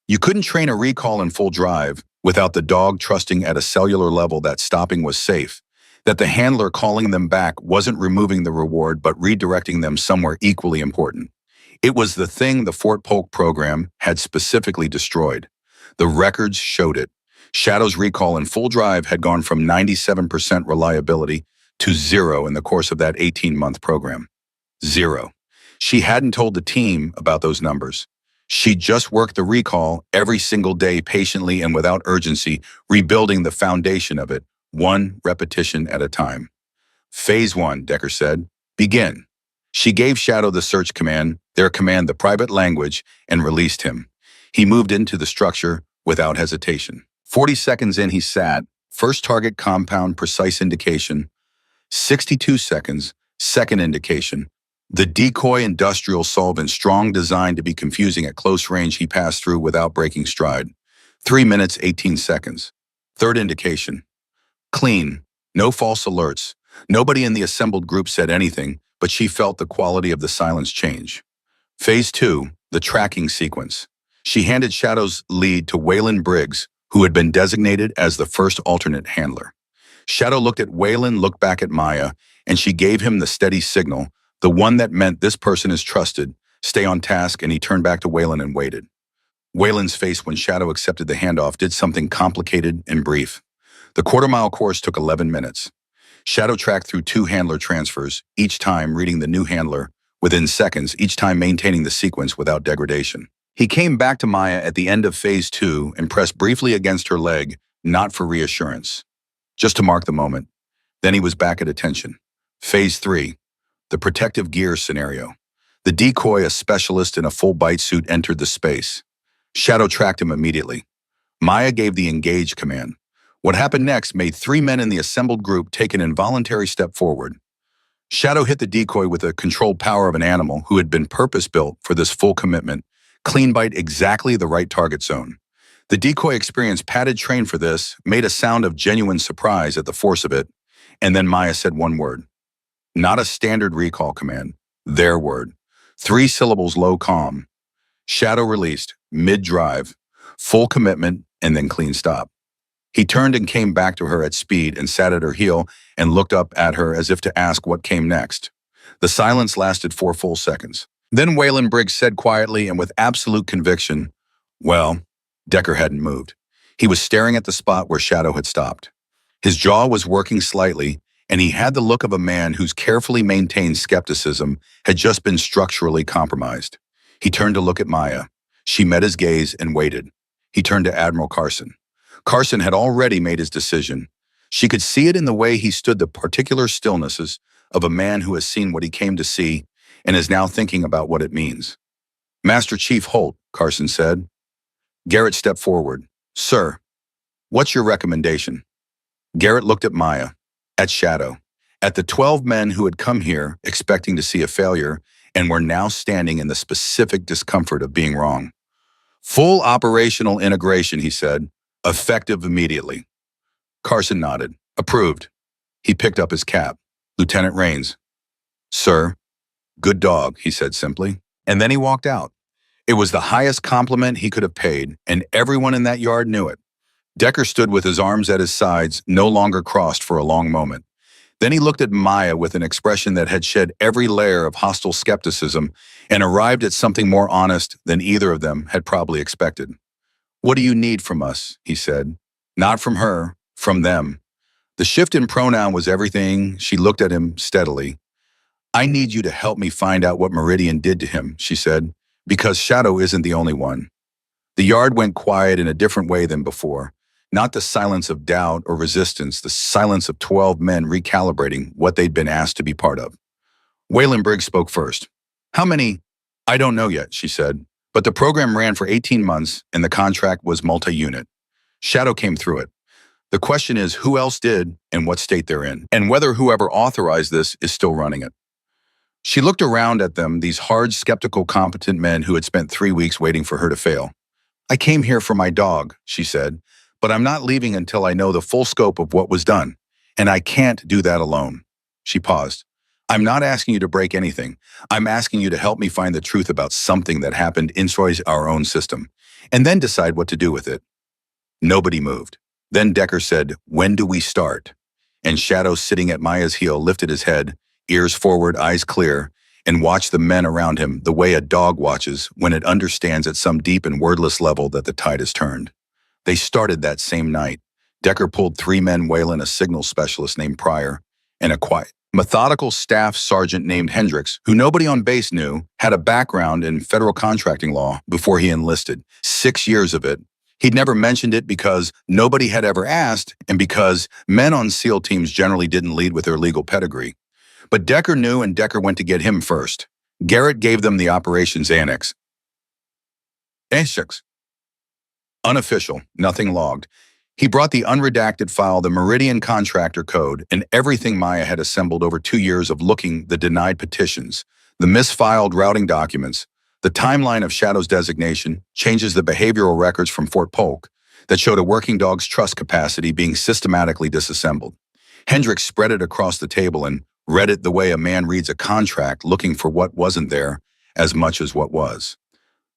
Speaker 1: You couldn't train a recall in full drive without the dog trusting at a cellular level that stopping was safe, that the handler calling them back wasn't removing the reward but redirecting them somewhere equally important. It was the thing the Fort Polk program had specifically destroyed. The records showed it. Shadow's recall in full drive had gone from 97% reliability to 0 in the course of that 18-month program. 0. She hadn't told the team about those numbers. She just worked the recall every single day patiently and without urgency, rebuilding the foundation of it, 1 repetition at a time. Phase 1, Decker said. Begin. She gave Shadow the search command, their command the private language, and released him. He moved into the structure without hesitation. 40 seconds in, he sat. First target compound, precise indication. 62 seconds, second indication. The decoy industrial solvent, strong, designed to be confusing at close range, he passed through without breaking stride. 3 minutes, 18 seconds. Third indication. Clean. No false alerts. Nobody in the assembled group said anything, but she felt the quality of the silence change. Phase 2, the tracking sequence. She handed Shadow's lead to Waylon Briggs, who had been designated as the first alternate handler. Shadow looked at Waylon, looked back at Maya, and she gave him the steady signal, the one that meant this person is trusted, stay on task, and he turned back to Waylon and waited. Waylon's face when Shadow accepted the handoff did something complicated and brief. The quarter-mile course took 11 minutes. Shadow tracked through 2 handler transfers, each time reading the new handler within seconds, each time maintaining the sequence without degradation. He came back to Maya at the end of Phase 2 and pressed briefly against her leg, not for reassurance, just to mark the moment. Then he was back at attention. Phase 3, the protective gear scenario. The decoy, a specialist in a full bite suit, entered the space. Shadow tracked him immediately. Maya gave the engage command. What happened next made 3 men in the assembled group take an involuntary step forward. Shadow hit the decoy with the controlled power of an animal who had been purpose-built for this full commitment, clean bite, exactly the right target zone. The decoy experienced padded train for this, made a sound of genuine surprise at the force of it, and then Maya said one word. Not a standard recall command, their word. 3 syllables, low, calm. Shadow released, mid-drive, full commitment, and then clean stop. He turned and came back to her at speed and sat at her heel and looked up at her as if to ask what came next. The silence lasted 4 full seconds. Then Waylon Briggs said quietly and with absolute conviction, well, Decker hadn't moved. He was staring at the spot where Shadow had stopped. His jaw was working slightly, and he had the look of a man whose carefully maintained skepticism had just been structurally compromised. He turned to look at Maya. She met his gaze and waited. He turned to Admiral Carson. Carson had already made his decision. She could see it in the way he stood, the particular stillnesses of a man who has seen what he came to see and is now thinking about what it means. Master Chief Holt, Carson said. Garrett stepped forward. Sir, what's your recommendation? Garrett looked at Maya, at Shadow, at the 12 men who had come here expecting to see a failure and were now standing in the specific discomfort of being wrong. Full operational integration, he said, effective immediately. Carson nodded. Approved. He picked up his cap. Lieutenant Rains. Sir, good dog, he said simply, and then he walked out. It was the highest compliment he could have paid, and everyone in that yard knew it. Decker stood with his arms at his sides, no longer crossed, for a long moment. Then he looked at Maya with an expression that had shed every layer of hostile skepticism and arrived at something more honest than either of them had probably expected. What do you need from us? He said. Not from her, from them. The shift in pronoun was everything. She looked at him steadily. I need you to help me find out what Meridian did to him, she said, because Shadow isn't the only one. The yard went quiet in a different way than before. Not the silence of doubt or resistance, the silence of 12 men recalibrating what they'd been asked to be part of. Waylon Briggs spoke first. How many? I don't know yet, she said, but the program ran for 18 months and the contract was multi-unit. Shadow came through it. The question is who else did and what state they're in, and whether whoever authorized this is still running it. She looked around at them, these hard, skeptical, competent men who had spent 3 weeks waiting for her to fail. I came here for my dog, she said, but I'm not leaving until I know the full scope of what was done, and I can't do that alone. She paused. I'm not asking you to break anything. I'm asking you to help me find the truth about something that happened inside our own system, and then decide what to do with it. Nobody moved. Then Decker said, when do we start? And Shadow, sitting at Maya's heel, lifted his head, ears forward, eyes clear, and watched the men around him the way a dog watches when it understands at some deep and wordless level that the tide has turned. They started that same night. Decker pulled 3 men, Waylon, a signal specialist named Pryor, and a quiet, methodical staff sergeant named Hendricks, who nobody on base knew, had a background in federal contracting law before he enlisted. 6 years of it. He'd never mentioned it because nobody had ever asked and because men on SEAL teams generally didn't lead with their legal pedigree. But Decker knew, and Decker went to get him first. Garrett gave them the operations annex. Unofficial, nothing logged. He brought the unredacted file, the Meridian contractor code, and everything Maya had assembled over 2 years of looking, the denied petitions, the misfiled routing documents, the timeline of Shadow's designation, changes the behavioral records from Fort Polk that showed a working dog's trust capacity being systematically disassembled. Hendricks spread it across the table and read it the way a man reads a contract, looking for what wasn't there as much as what was.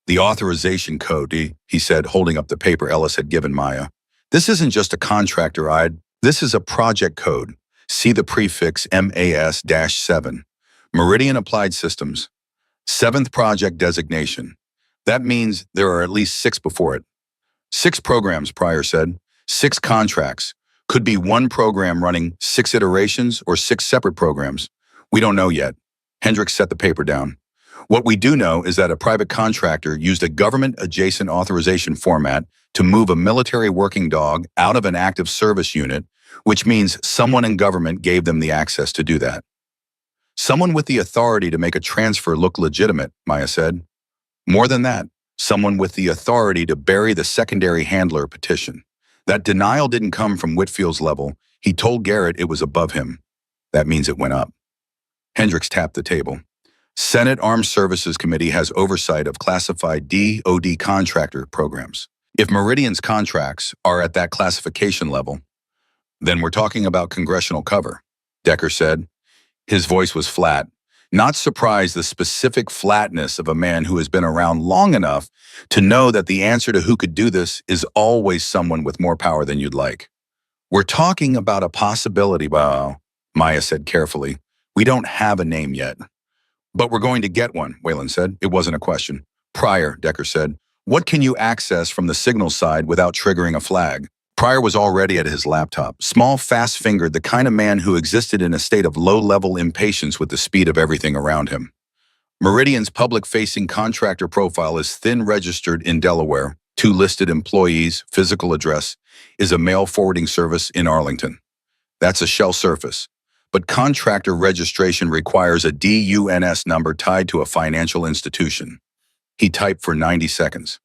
Speaker 1: The authorization code, he said, holding up the paper Ellis had given Maya. This isn't just a contractor ID. This is a project code. See the prefix MAS-7. Meridian Applied Systems. 7th project designation. That means there are at least 6 before it. 6 programs, Pryor said. 6 contracts. Could be one program running 6 iterations or 6 separate programs. We don't know yet. Hendricks set the paper down. What we do know is that a private contractor used a government-adjacent authorization format to move a military working dog out of an active service unit, which means someone in government gave them the access to do that. Someone with the authority to make a transfer look legitimate, Maya said. More than that, someone with the authority to bury the secondary handler petition. That denial didn't come from Whitfield's level. He told Garrett it was above him. That means it went up. Hendricks tapped the table. Senate Armed Services Committee has oversight of classified DoD contractor programs. If Meridian's contracts are at that classification level, then we're talking about congressional cover, Decker said. His voice was flat, not surprised the specific flatness of a man who has been around long enough to know that the answer to who could do this is always someone with more power than you'd like. We're talking about a possibility, well, Maya said carefully. We don't have a name yet. But we're going to get one, Whalen said. It wasn't a question. Pryor, Decker said. What can you access from the signal side without triggering a flag? Pryor was already at his laptop, small, fast-fingered, the kind of man who existed in a state of low-level impatience with the speed of everything around him. Meridian's public-facing contractor profile is thin registered in Delaware, 2 listed employees, physical address, is a mail forwarding service in Arlington. That's a shell surface. But contractor registration requires a DUNS number tied to a financial institution. He typed for 90 seconds.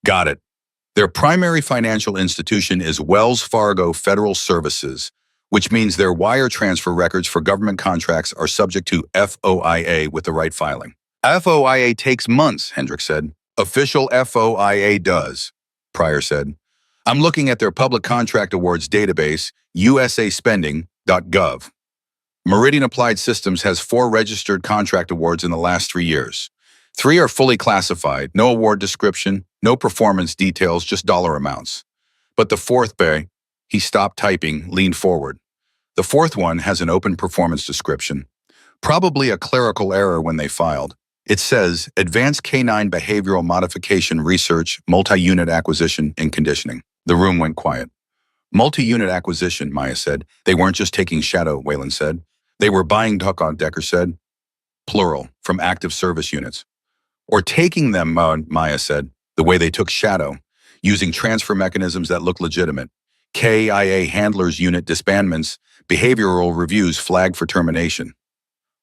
Speaker 1: Got it. Their primary financial institution is Wells Fargo Federal Services, which means their wire transfer records for government contracts are subject to FOIA with the right filing. FOIA takes months, Hendricks said. Official FOIA does, Pryor said. I'm looking at their public contract awards database, usaspending.gov. Meridian Applied Systems has 4 registered contract awards in the last 3 years. 3 are fully classified, no award description, no performance details, just dollar amounts. But the 4th bay, he stopped typing, leaned forward. The 4th one has an open performance description. Probably a clerical error when they filed. It says, Advanced Canine Behavioral Modification Research, Multi-Unit Acquisition and Conditioning. The room went quiet. Multi-unit acquisition, Maya said. They weren't just taking Shadow, Whalen said. They were buying Duck, Decker said. Plural, from active service units. Or taking them, Maya said, the way they took Shadow, using transfer mechanisms that look legitimate. KIA handlers unit disbandments, behavioral reviews flagged for termination.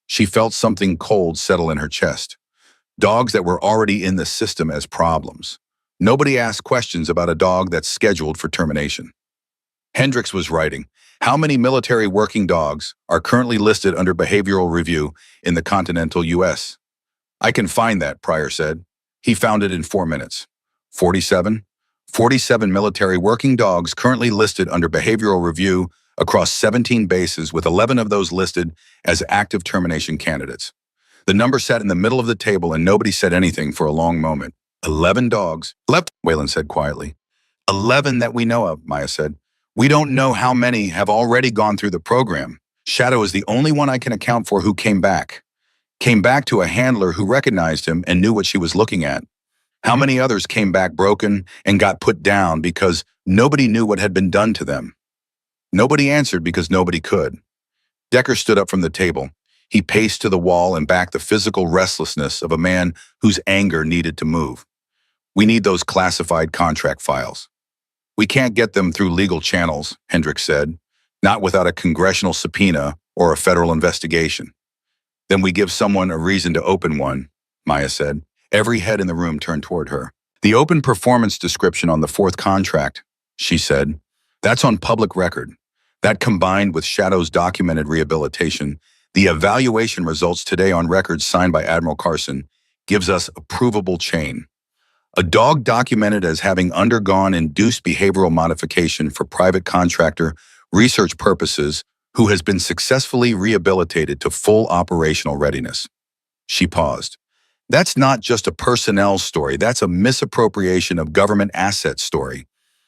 Speaker 1: She felt something cold settle in her chest. Dogs that were already in the system as problems. Nobody asked questions about a dog that's scheduled for termination. Hendricks was writing, how many military working dogs are currently listed under behavioral review in the continental U.S.? I can find that, Pryor said. He found it in 4 minutes. 47? 47 military working dogs currently listed under behavioral review across 17 bases, with 11 of those listed as active termination candidates. The number sat in the middle of the table and nobody said anything for a long moment. 11 dogs. Left, Whalen said quietly. 11 that we know of, Maya said. We don't know how many have already gone through the program. Shadow is the only one I can account for who came back. Came back to a handler who recognized him and knew what she was looking at. How many others came back broken and got put down because nobody knew what had been done to them? Nobody answered because nobody could. Decker stood up from the table. He paced to the wall and back the physical restlessness of a man whose anger needed to move. We need those classified contract files. We can't get them through legal channels, Hendricks said, not without a congressional subpoena or a federal investigation. Then we give someone a reason to open one, Maya said. Every head in the room turned toward her. The open performance description on the 4th contract, she said. That's on public record. That combined with Shadow's documented rehabilitation, the evaluation results today on record signed by Admiral Carson gives us a provable chain. A dog documented as having undergone induced behavioral modification for private contractor research purposes who has been successfully rehabilitated to full operational readiness. She paused. That's not just a personnel story, that's a misappropriation of government assets story.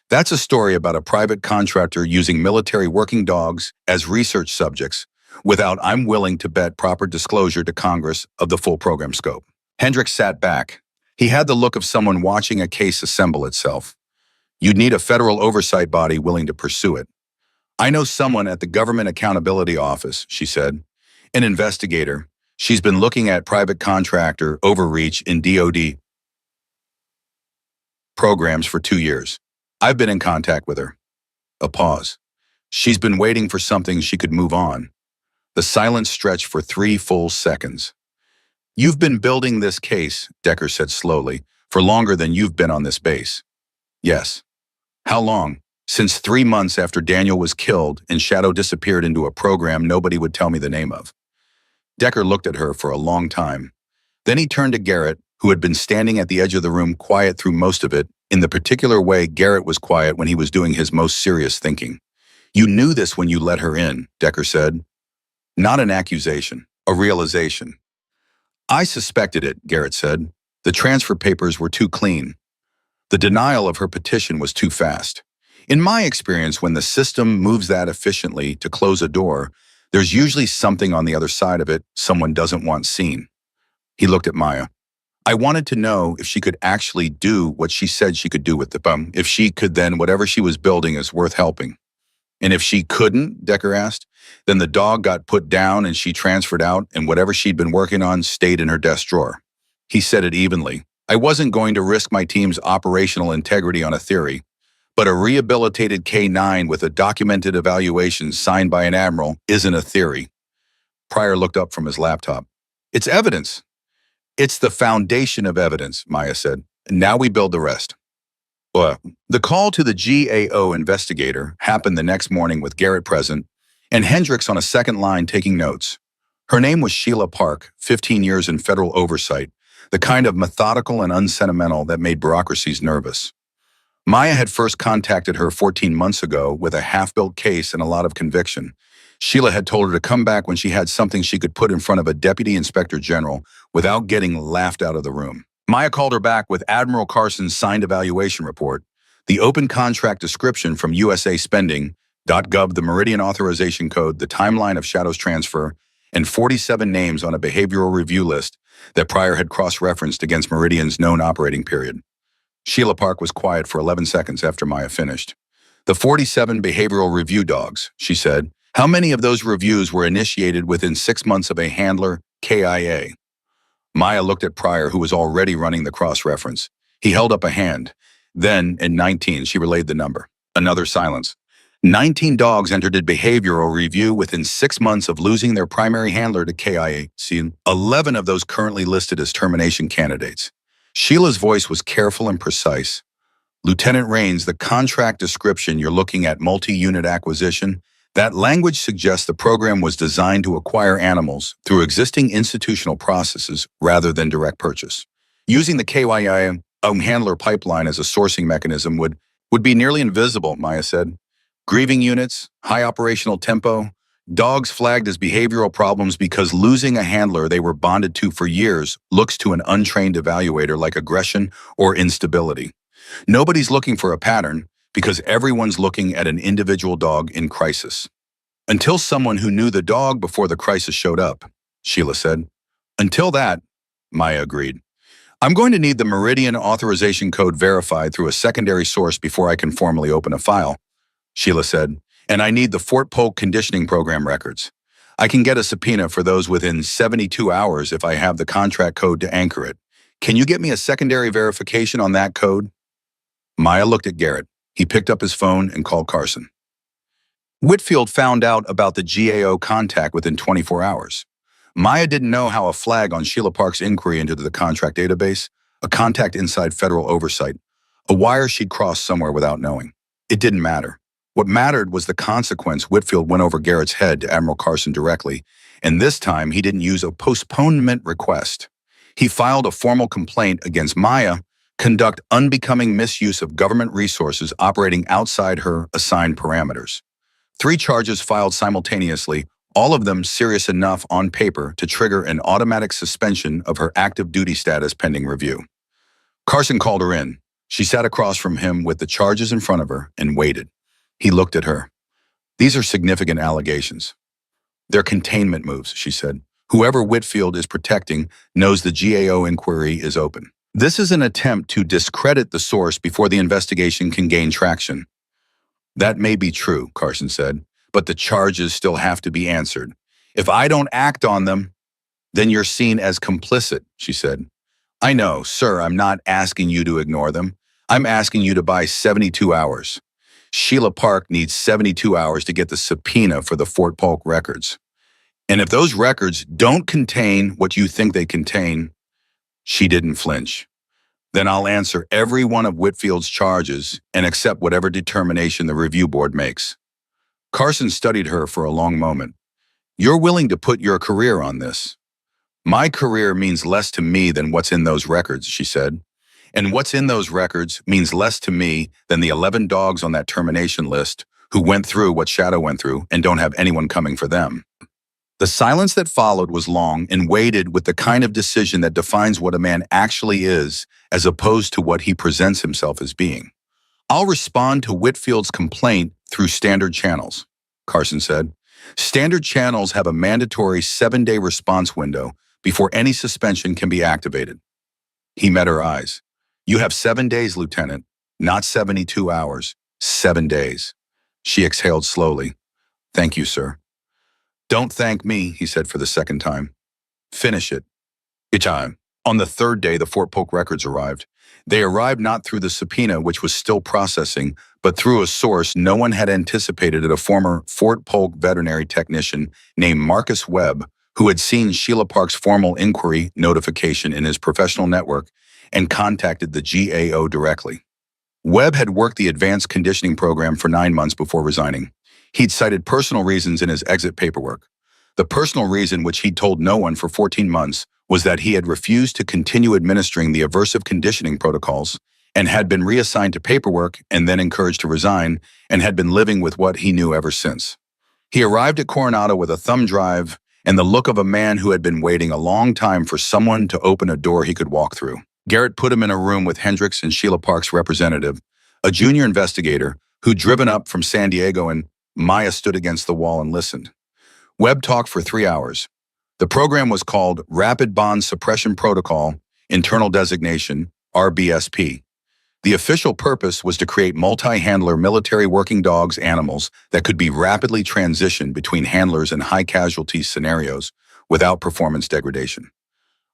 Speaker 1: That's a story about a private contractor using military working dogs as research subjects without, I'm willing to bet, proper disclosure to Congress of the full program scope. Hendricks sat back. He had the look of someone watching a case assemble itself. You'd need a federal oversight body willing to pursue it. I know someone at the Government Accountability Office, she said. An investigator. She's been looking at private contractor overreach in DoD programs for 2 years. I've been in contact with her. A pause. She's been waiting for something she could move on. The silence stretched for 3 full seconds. You've been building this case, Decker said slowly, for longer than you've been on this base. Yes. How long? Since 3 months after Daniel was killed and Shadow disappeared into a program nobody would tell me the name of. Decker looked at her for a long time. Then he turned to Garrett, who had been standing at the edge of the room quiet through most of it, in the particular way Garrett was quiet when he was doing his most serious thinking. You knew this when you let her in, Decker said. Not an accusation, a realization. I suspected it, Garrett said. The transfer papers were too clean. The denial of her petition was too fast. In my experience, when the system moves that efficiently to close a door, there's usually something on the other side of it someone doesn't want seen. He looked at Maya. I wanted to know if she could actually do what she said she could do with the bum. If she could, then whatever she was building is worth helping. And if she couldn't, Decker asked, then the dog got put down and she transferred out and whatever she'd been working on stayed in her desk drawer. He said it evenly. I wasn't going to risk my team's operational integrity on a theory, but a rehabilitated K9 with a documented evaluation signed by an admiral isn't a theory. Pryor looked up from his laptop. It's evidence. It's the foundation of evidence, Maya said. Now we build the rest. Well, the call to the GAO investigator happened the next morning with Garrett present and Hendricks on a second line taking notes. Her name was Sheila Park, 15 years in federal oversight, the kind of methodical and unsentimental that made bureaucracies nervous. Maya had first contacted her 14 months ago with a half-built case and a lot of conviction. Sheila had told her to come back when she had something she could put in front of a deputy inspector general without getting laughed out of the room. Maya called her back with Admiral Carson's signed evaluation report, the open contract description from USA Spending.gov, the Meridian Authorization Code, the timeline of Shadow's transfer, and 47 names on a behavioral review list that Pryor had cross-referenced against Meridian's known operating period. Sheila Park was quiet for 11 seconds after Maya finished. The 47 behavioral review dogs, she said. How many of those reviews were initiated within 6 months of a handler, KIA? Maya looked at Pryor, who was already running the cross-reference. He held up a hand. Then, at 19, she relayed the number. Another silence. 19 dogs entered a behavioral review within 6 months of losing their primary handler to KIA. 11 of those currently listed as termination candidates. Sheila's voice was careful and precise. Lieutenant Rains, the contract description you're looking at, multi-unit acquisition, that language suggests the program was designed to acquire animals through existing institutional processes rather than direct purchase. Using the KIA handler pipeline as a sourcing mechanism would be nearly invisible, Maya said. Grieving units, high operational tempo, dogs flagged as behavioral problems because losing a handler they were bonded to for years looks to an untrained evaluator like aggression or instability. Nobody's looking for a pattern because everyone's looking at an individual dog in crisis. Until someone who knew the dog before the crisis showed up, Sheila said. Until that, Maya agreed. I'm going to need the Meridian Authorization Code verified through a secondary source before I can formally open a file, Sheila said, and I need the Fort Polk Conditioning Program records. I can get a subpoena for those within 72 hours if I have the contract code to anchor it. Can you get me a secondary verification on that code? Maya looked at Garrett. He picked up his phone and called Carson. Whitfield found out about the GAO contact within 24 hours. Maya didn't know how a flag on Sheila Park's inquiry into the contract database, a contact inside federal oversight, a wire she'd crossed somewhere without knowing. It didn't matter. What mattered was the consequence. Whitfield went over Garrett's head to Admiral Carson directly, and this time he didn't use a postponement request. He filed a formal complaint against Maya, conduct unbecoming misuse of government resources operating outside her assigned parameters. 3 charges filed simultaneously, all of them serious enough on paper to trigger an automatic suspension of her active duty status pending review. Carson called her in. She sat across from him with the charges in front of her and waited. He looked at her. "These are significant allegations." "They're containment moves," she said. "Whoever Whitfield is protecting knows the GAO inquiry is open. This is an attempt to discredit the source before the investigation can gain traction." "That may be true," Carson said, "but the charges still have to be answered. If I don't act on them, then you're seen as complicit," she said. "I know, sir, I'm not asking you to ignore them. I'm asking you to buy 72 hours. Sheila Park needs 72 hours to get the subpoena for the Fort Polk records. And if those records don't contain what you think they contain," she didn't flinch, "then I'll answer every one of Whitfield's charges and accept whatever determination the review board makes." Carson studied her for a long moment. "You're willing to put your career on this." "My career means less to me than what's in those records," she said. "And what's in those records means less to me than the 11 dogs on that termination list who went through what Shadow went through and don't have anyone coming for them." The silence that followed was long and weighted with the kind of decision that defines what a man actually is as opposed to what he presents himself as being. "I'll respond to Whitfield's complaint through standard channels," Carson said. "Standard channels have a mandatory 7-day response window before any suspension can be activated." He met her eyes. "You have 7 days, Lieutenant, not 72 hours. 7 days." She exhaled slowly. "Thank you, sir." "Don't thank me," he said for the second time. "Finish it." Time. On the 3rd day, the Fort Polk records arrived. They arrived not through the subpoena, which was still processing, but through a source no one had anticipated, a former Fort Polk veterinary technician named Marcus Webb, who had seen Sheila Park's formal inquiry notification in his professional network and contacted the GAO directly. Webb had worked the advanced conditioning program for 9 months before resigning. He'd cited personal reasons in his exit paperwork. The personal reason, which he'd told no one for 14 months, was that he had refused to continue administering the aversive conditioning protocols and had been reassigned to paperwork and then encouraged to resign and had been living with what he knew ever since. He arrived at Coronado with a thumb drive and the look of a man who had been waiting a long time for someone to open a door he could walk through. Garrett put him in a room with Hendricks and Sheila Park's representative, a junior investigator who'd driven up from San Diego, and Maya stood against the wall and listened. Webb talked for 3 hours. The program was called Rapid Bond Suppression Protocol, Internal Designation, RBSP. The official purpose was to create multi-handler military working dogs animals that could be rapidly transitioned between handlers and high-casualty scenarios without performance degradation.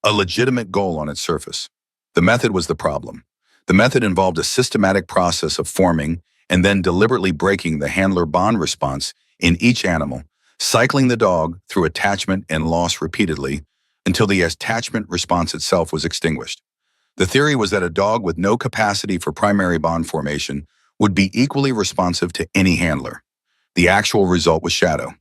Speaker 1: A legitimate goal on its surface. The method was the problem. The method involved a systematic process of forming and then deliberately breaking the handler bond response in each animal, cycling the dog through attachment and loss repeatedly until the attachment response itself was extinguished. The theory was that a dog with no capacity for primary bond formation would be equally responsive to any handler. The actual result was Shadow.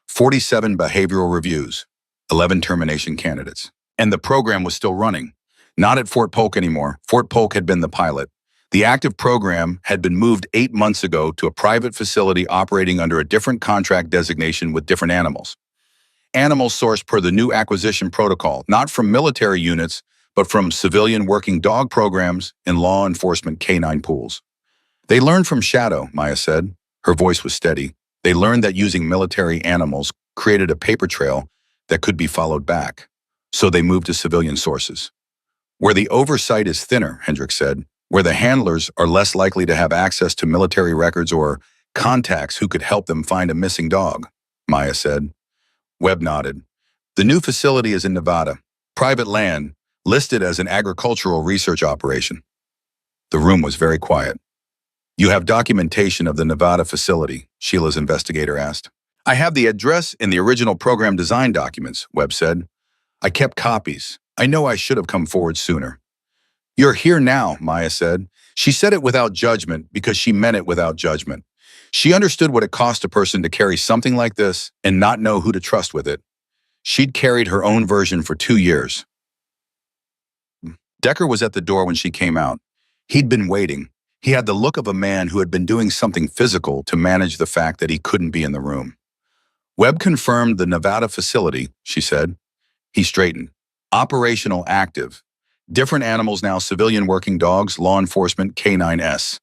Speaker 1: 47 behavioral reviews, 11 termination candidates. And the program was still running. Not at Fort Polk anymore. Fort Polk had been the pilot. The active program had been moved 8 months ago to a private facility operating under a different contract designation with different animals. Animals sourced per the new acquisition protocol, not from military units, but from civilian working dog programs and law enforcement canine pools. They learned from Shadow, Maya said. Her voice was steady. They learned that using military animals created a paper trail that could be followed back. So they moved to civilian sources. Where the oversight is thinner, Hendricks said, where the handlers are less likely to have access to military records or contacts who could help them find a missing dog, Maya said. Webb nodded. The new facility is in Nevada, private land, listed as an agricultural research operation. The room was very quiet. You have documentation of the Nevada facility, Sheila's investigator asked. I have the address in the original program design documents, Webb said. I kept copies. I know I should have come forward sooner. You're here now, Maya said. She said it without judgment because she meant it without judgment. She understood what it cost a person to carry something like this and not know who to trust with it. She'd carried her own version for 2 years. Decker was at the door when she came out. He'd been waiting. He had the look of a man who had been doing something physical to manage the fact that he couldn't be in the room. Webb confirmed the Nevada facility, she said. He straightened. Operational active. Different animals now, civilian working dogs, law enforcement, K9S.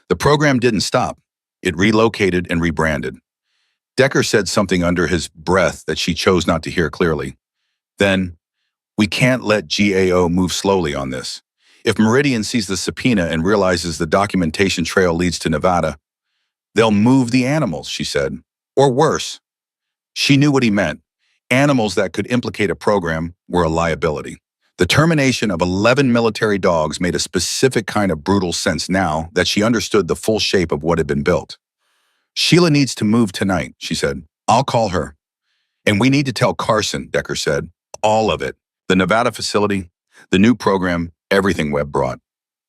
Speaker 1: The program didn't stop. It relocated and rebranded. Decker said something under his breath that she chose not to hear clearly. Then, we can't let GAO move slowly on this. If Meridian sees the subpoena and realizes the documentation trail leads to Nevada, they'll move the animals, she said. Or worse. She knew what he meant. Animals that could implicate a program were a liability. The termination of 11 military dogs made a specific kind of brutal sense now that she understood the full shape of what had been built. Sheila needs to move tonight, she said. I'll call her. And we need to tell Carson, Decker said. All of it. The Nevada facility, the new program, everything Webb brought.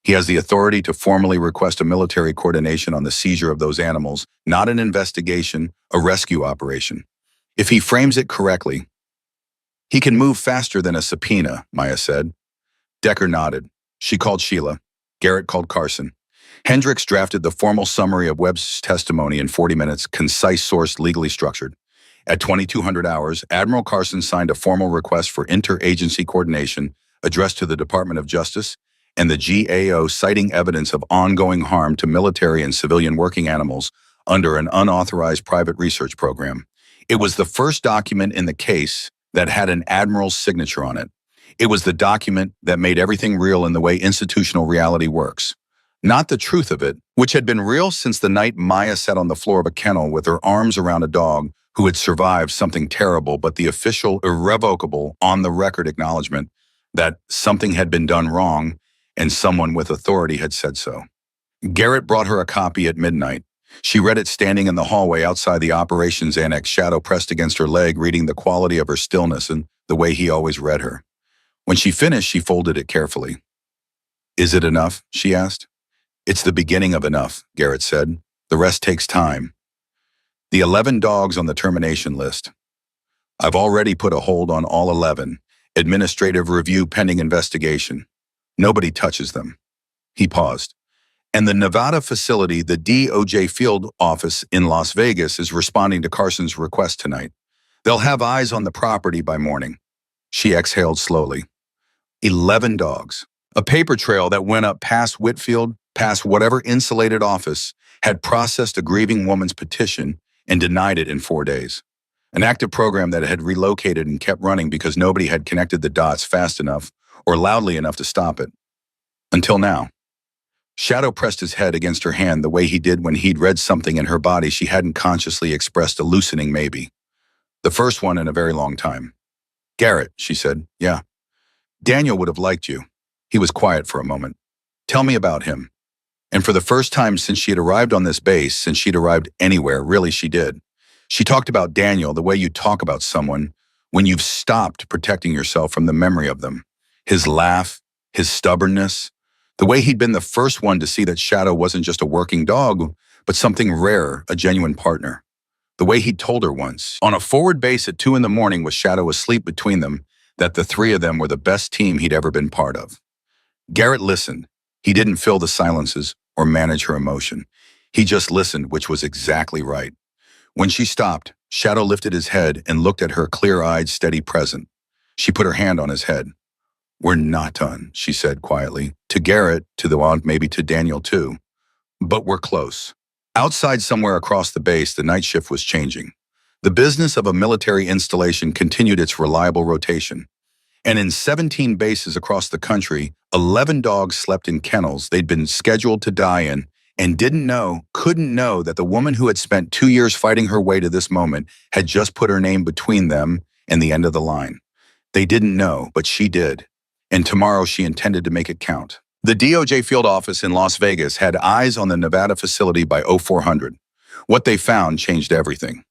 Speaker 1: He has the authority to formally request a military coordination on the seizure of those animals, not an investigation, a rescue operation. If he frames it correctly, he can move faster than a subpoena, Maya said. Decker nodded. She called Sheila. Garrett called Carson. Hendricks drafted the formal summary of Webb's testimony in 40 minutes, concise, sourced, legally structured. At 2200 hours, Admiral Carson signed a formal request for interagency coordination addressed to the Department of Justice and the GAO, citing evidence of ongoing harm to military and civilian working animals under an unauthorized private research program. It was the first document in the case that had an admiral's signature on it. It was the document that made everything real in the way institutional reality works. Not the truth of it, which had been real since the night Maya sat on the floor of a kennel with her arms around a dog who had survived something terrible, but the official, irrevocable, on-the-record acknowledgement that something had been done wrong and someone with authority had said so. Garrett brought her a copy at midnight. She read it standing in the hallway outside the operations annex, shadow pressed against her leg, reading the quality of her stillness and the way he always read her. When she finished, she folded it carefully. Is it enough? She asked. It's the beginning of enough, Garrett said. The rest takes time. The 11 dogs on the termination list. I've already put a hold on all 11. Administrative review pending investigation. Nobody touches them. He paused. And the Nevada facility, the DOJ field office in Las Vegas, is responding to Carson's request tonight. They'll have eyes on the property by morning. She exhaled slowly. 11 dogs. A paper trail that went up past Whitfield, past whatever insulated office, had processed a grieving woman's petition and denied it in 4 days. An active program that had relocated and kept running because nobody had connected the dots fast enough or loudly enough to stop it. Until now. Shadow pressed his head against her hand the way he did when he'd read something in her body she hadn't consciously expressed, a loosening maybe. The first one in a very long time. Garrett, she said, yeah. Daniel would have liked you. He was quiet for a moment. Tell me about him. And for the first time since she had arrived on this base, since she'd arrived anywhere, really she did. She talked about Daniel the way you talk about someone when you've stopped protecting yourself from the memory of them. His laugh, his stubbornness, the way he'd been the first one to see that Shadow wasn't just a working dog, but something rare, a genuine partner. The way he'd told her once, on a forward base at 2 a.m. with Shadow asleep between them, that the three of them were the best team he'd ever been part of. Garrett listened. He didn't fill the silences or manage her emotion. He just listened, which was exactly right. When she stopped, Shadow lifted his head and looked at her clear-eyed, steady present. She put her hand on his head. We're not done, she said quietly. To Garrett, to the aunt, maybe to Daniel too. But we're close. Outside somewhere across the base, the night shift was changing. The business of a military installation continued its reliable rotation. And in 17 bases across the country, 11 dogs slept in kennels they'd been scheduled to die in and couldn't know that the woman who had spent 2 years fighting her way to this moment had just put her name between them and the end of the line. They didn't know, but she did. And tomorrow she intended to make it count. The DOJ field office in Las Vegas had eyes on the Nevada facility by 0400. What they found changed everything.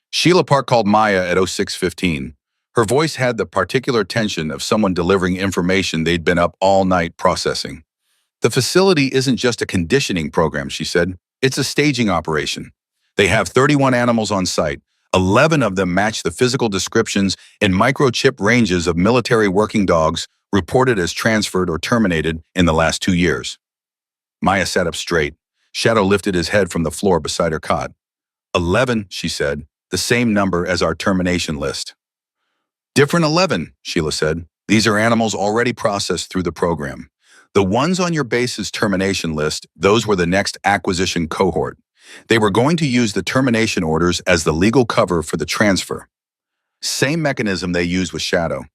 Speaker 1: Sheila Park called Maya at 0615. Her voice had the particular tension of someone delivering information they'd been up all night processing. The facility isn't just a conditioning program, she said. It's a staging operation. They have 31 animals on site. 11 of them match the physical descriptions and microchip ranges of military working dogs reported as transferred or terminated in the last 2 years. Maya sat up straight. Shadow lifted his head from the floor beside her cot. 11, she said, the same number as our termination list. Different 11, Sheila said. These are animals already processed through the program. The ones on your base's termination list, those were the next acquisition cohort. They were going to use the termination orders as the legal cover for the transfer. Same mechanism they used with Shadow.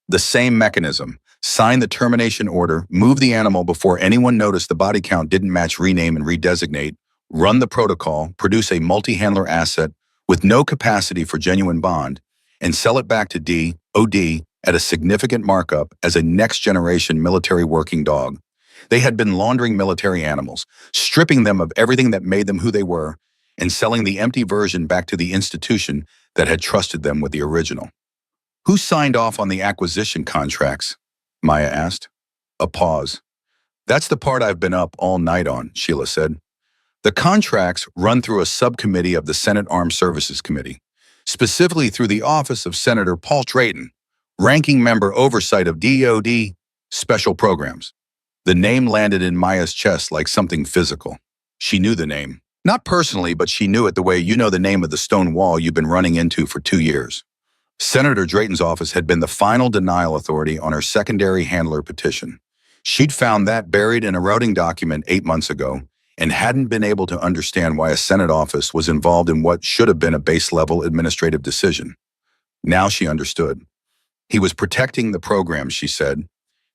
Speaker 1: The same mechanism. Sign the termination order, move the animal before anyone noticed the body count didn't match, rename and redesignate, run the protocol, produce a multi-handler asset with no capacity for genuine bond, and sell it back to DoD at a significant markup as a next-generation military working dog. They had been laundering military animals, stripping them of everything that made them who they were, and selling the empty version back to the institution that had trusted them with the original. Who signed off on the acquisition contracts? Maya asked. A pause. That's the part I've been up all night on, Sheila said. The contracts run through a subcommittee of the Senate Armed Services Committee, specifically through the office of Senator Paul Drayton, ranking member oversight of DoD special programs. The name landed in Maya's chest like something physical. She knew the name. Not personally, but she knew it the way you know the name of the stone wall you've been running into for 2 years. Senator Drayton's office had been the final denial authority on her secondary handler petition. She'd found that buried in a routing document 8 months ago and hadn't been able to understand why a Senate office was involved in what should have been a base-level administrative decision. Now she understood. He was protecting the program, she said.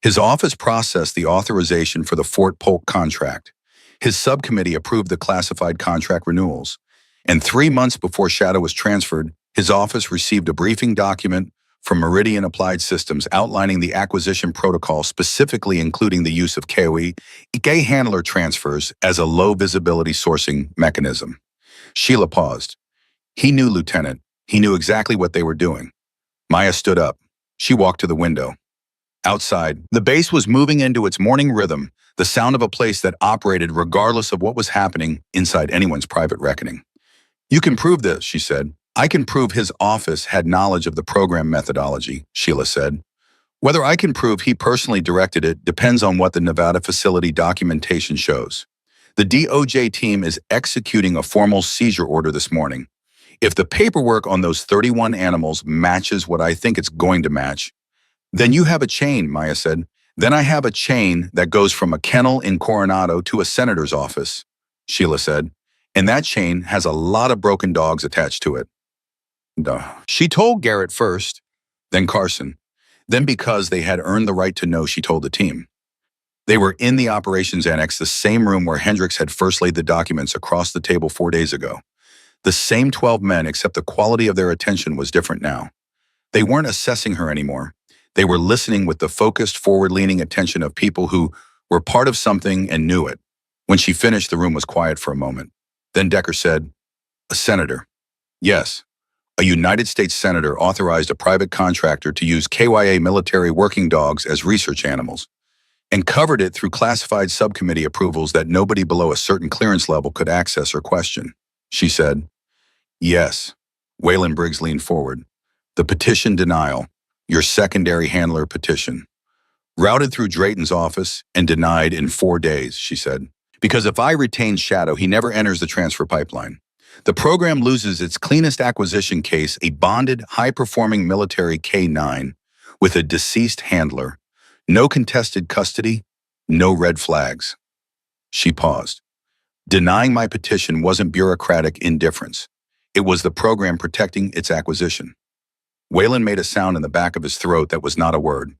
Speaker 1: His office processed the authorization for the Fort Polk contract. His subcommittee approved the classified contract renewals. And 3 months before Shadow was transferred, his office received a briefing document from Meridian Applied Systems outlining the acquisition protocol, specifically including the use of KOE handler transfers as a low-visibility sourcing mechanism. Sheila paused. He knew, Lieutenant. He knew exactly what they were doing. Maya stood up. She walked to the window. Outside, the base was moving into its morning rhythm, the sound of a place that operated regardless of what was happening inside anyone's private reckoning. You can prove this, she said. I can prove his office had knowledge of the program methodology, Sheila said. Whether I can prove he personally directed it depends on what the Nevada facility documentation shows. The DOJ team is executing a formal seizure order this morning. If the paperwork on those 31 animals matches what I think it's going to match, then you have a chain, Maya said. Then I have a chain that goes from a kennel in Coronado to a senator's office, Sheila said. And that chain has a lot of broken dogs attached to it. She told Garrett first, then Carson. Then because they had earned the right to know, she told the team. They were in the operations annex, the same room where Hendricks had first laid the documents across the table 4 days ago. The same 12 men, except the quality of their attention was different now. They weren't assessing her anymore. They were listening with the focused, forward-leaning attention of people who were part of something and knew it. When she finished, the room was quiet for a moment. Then Decker said, "A senator." "Yes. A United States senator authorized a private contractor to use KYA military working dogs as research animals and covered it through classified subcommittee approvals that nobody below a certain clearance level could access or question," she said. "Yes." Waylon Briggs leaned forward. "The petition denial, your secondary handler petition, routed through Drayton's office and denied in 4 days," she said. "Because if I retain Shadow, he never enters the transfer pipeline. The program loses its cleanest acquisition case, a bonded, high-performing military K-9 with a deceased handler. No contested custody, no red flags." She paused. "Denying my petition wasn't bureaucratic indifference. It was the program protecting its acquisition." Waylon made a sound in the back of his throat that was not a word.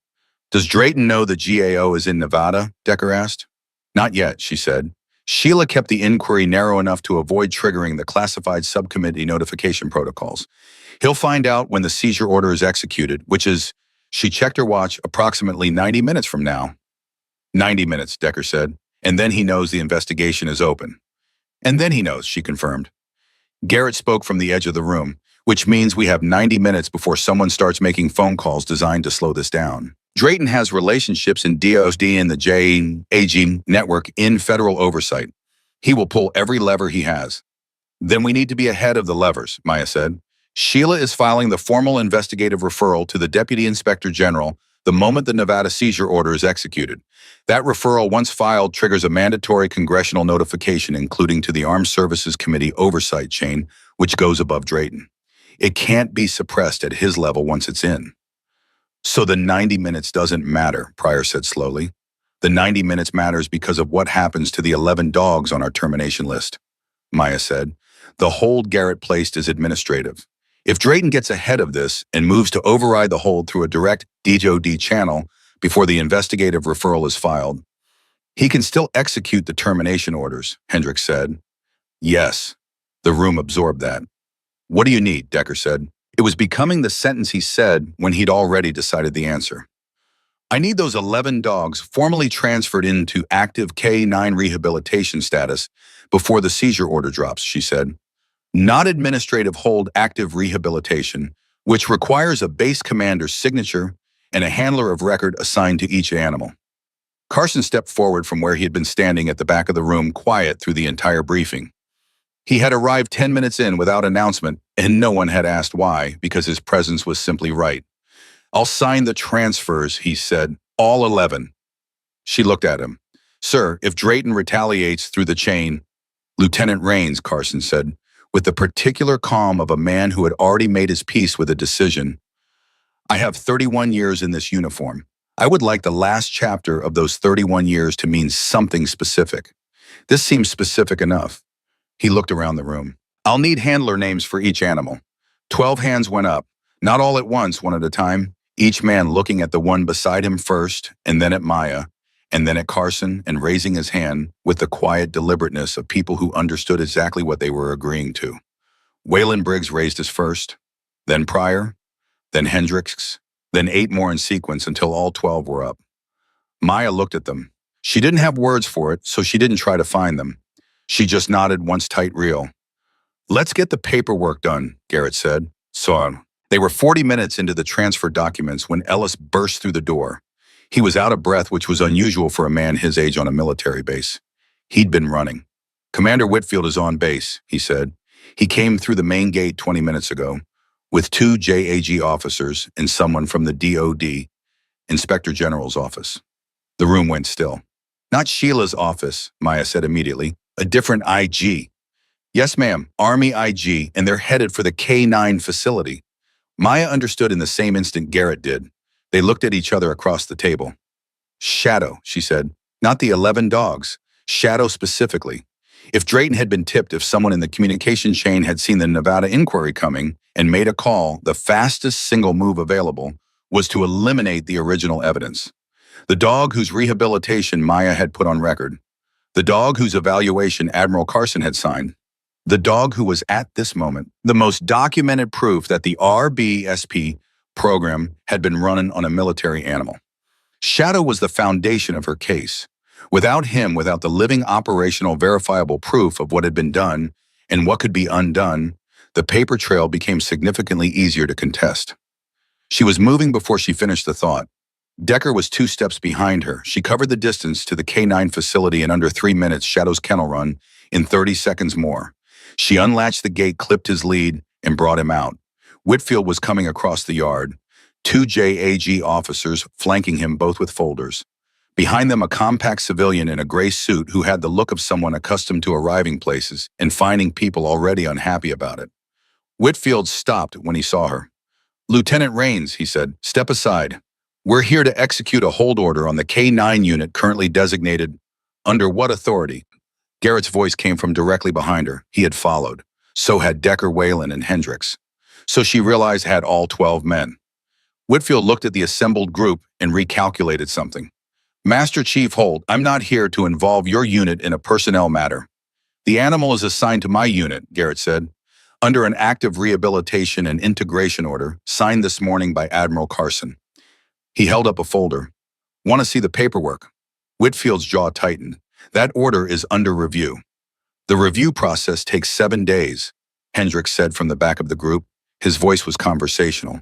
Speaker 1: "Does Drayton know the GAO is in Nevada?" Decker asked. "Not yet," she said. Sheila kept the inquiry narrow enough to avoid triggering the classified subcommittee notification protocols. "He'll find out when the seizure order is executed, which is," she checked her watch, "approximately 90 minutes from now." 90 minutes, Decker said. "And then he knows the investigation is open." "And then he knows," she confirmed. Garrett spoke from the edge of the room, "which means we have 90 minutes before someone starts making phone calls designed to slow this down. Drayton has relationships in DOD and the JAG network in federal oversight. He will pull every lever he has." Then we need to be ahead of the levers, Maya said. Sheila is filing the formal investigative referral to the Deputy Inspector General the moment the Nevada seizure order is executed. That referral, once filed, triggers a mandatory congressional notification, including to the Armed Services Committee oversight chain, which goes above Drayton. It can't be suppressed at his level once it's in. So the 90 minutes doesn't matter, Pryor said slowly. The 90 minutes matters because of what happens to the 11 dogs on our termination list, Maya said. The hold Garrett placed is administrative. If Drayton gets ahead of this and moves to override the hold through a direct DOD channel before the investigative referral is filed, he can still execute the termination orders, Hendricks said. Yes. The room absorbed that. What do you need? Decker said. It was becoming the sentence he said when he'd already decided the answer. I need those 11 dogs formally transferred into active K-9 rehabilitation status before the seizure order drops, she said. Not administrative hold, active rehabilitation, which requires a base commander's signature and a handler of record assigned to each animal. Carson stepped forward from where he had been standing at the back of the room, quiet through the entire briefing. He had arrived 10 minutes in without announcement, and no one had asked why, because his presence was simply right. I'll sign the transfers, he said, all 11. She looked at him. Sir, if Drayton retaliates through the chain, Lieutenant Rains, Carson said, with the particular calm of a man who had already made his peace with a decision. I have 31 years in this uniform. I would like the last chapter of those 31 years to mean something specific. This seems specific enough. He looked around the room. I'll need handler names for each animal. 12 hands went up, not all at once, one at a time, each man looking at the one beside him first, and then at Maya, and then at Carson, and raising his hand with the quiet deliberateness of people who understood exactly what they were agreeing to. Waylon Briggs raised his first, then Pryor, then Hendricks, then 8 more in sequence until all 12 were up. Maya looked at them. She didn't have words for it, so she didn't try to find them. She just nodded once tight reel. Let's get the paperwork done, Garrett said. So they were 40 minutes into the transfer documents when Ellis burst through the door. He was out of breath, which was unusual for a man his age on a military base. He'd been running. Commander Whitfield is on base, he said. He came through the main gate 20 minutes ago with 2 JAG officers and someone from the DOD, Inspector General's office. The room went still. Not Sheila's office, Maya said immediately. A different IG. Yes, ma'am, Army IG, and they're headed for the K-9 facility. Maya understood in the same instant Garrett did. They looked at each other across the table. Shadow, she said. Not the 11 dogs. Shadow specifically. If Drayton had been tipped, if someone in the communication chain had seen the Nevada inquiry coming and made a call, the fastest single move available was to eliminate the original evidence. The dog whose rehabilitation Maya had put on record. The dog whose evaluation Admiral Carson had signed. The dog who was at this moment the most documented proof that the RBSP program had been run on a military animal. Shadow was the foundation of her case. Without him, without the living operational verifiable proof of what had been done and what could be undone, the paper trail became significantly easier to contest. She was moving before she finished the thought. Decker was 2 steps behind her. She covered the distance to the K-9 facility in under 3 minutes, Shadow's kennel run, in 30 seconds more. She unlatched the gate, clipped his lead, and brought him out. Whitfield was coming across the yard, 2 JAG officers flanking him, both with folders. Behind them, a compact civilian in a gray suit who had the look of someone accustomed to arriving places and finding people already unhappy about it. Whitfield stopped when he saw her. Lieutenant Rains, he said, step aside. We're here to execute a hold order on the K-9 unit currently designated. Under what authority? Garrett's voice came from directly behind her. He had followed. So had Decker, Waylon, and Hendricks. So she realized had all 12 men. Whitfield looked at the assembled group and recalculated something. Master Chief Holt, I'm not here to involve your unit in a personnel matter. The animal is assigned to my unit, Garrett said, under an active rehabilitation and integration order signed this morning by Admiral Carson. He held up a folder. Want to see the paperwork? Whitfield's jaw tightened. That order is under review. The review process takes 7 days, Hendricks said from the back of the group. His voice was conversational.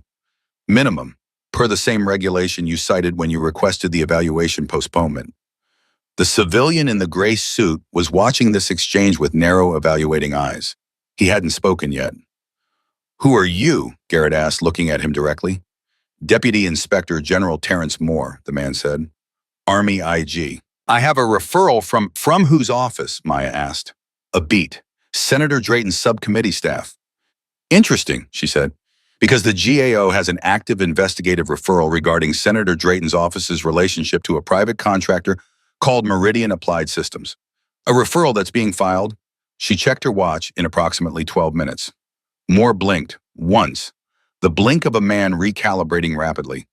Speaker 1: Minimum, per the same regulation you cited when you requested the evaluation postponement. The civilian in the gray suit was watching this exchange with narrow, evaluating eyes. He hadn't spoken yet. "Who are you?" Garrett asked, looking at him directly. "Deputy Inspector General Terrence Moore," the man said. "Army IG. I have a referral from whose office?" Maya asked. "A beat. Senator Drayton's subcommittee staff." "Interesting," she said, "because the GAO has an active investigative referral regarding Senator Drayton's office's relationship to a private contractor called Meridian Applied Systems. A referral that's being filed." She checked her watch in approximately 12 minutes. Moore blinked, once, the blink of a man recalibrating rapidly.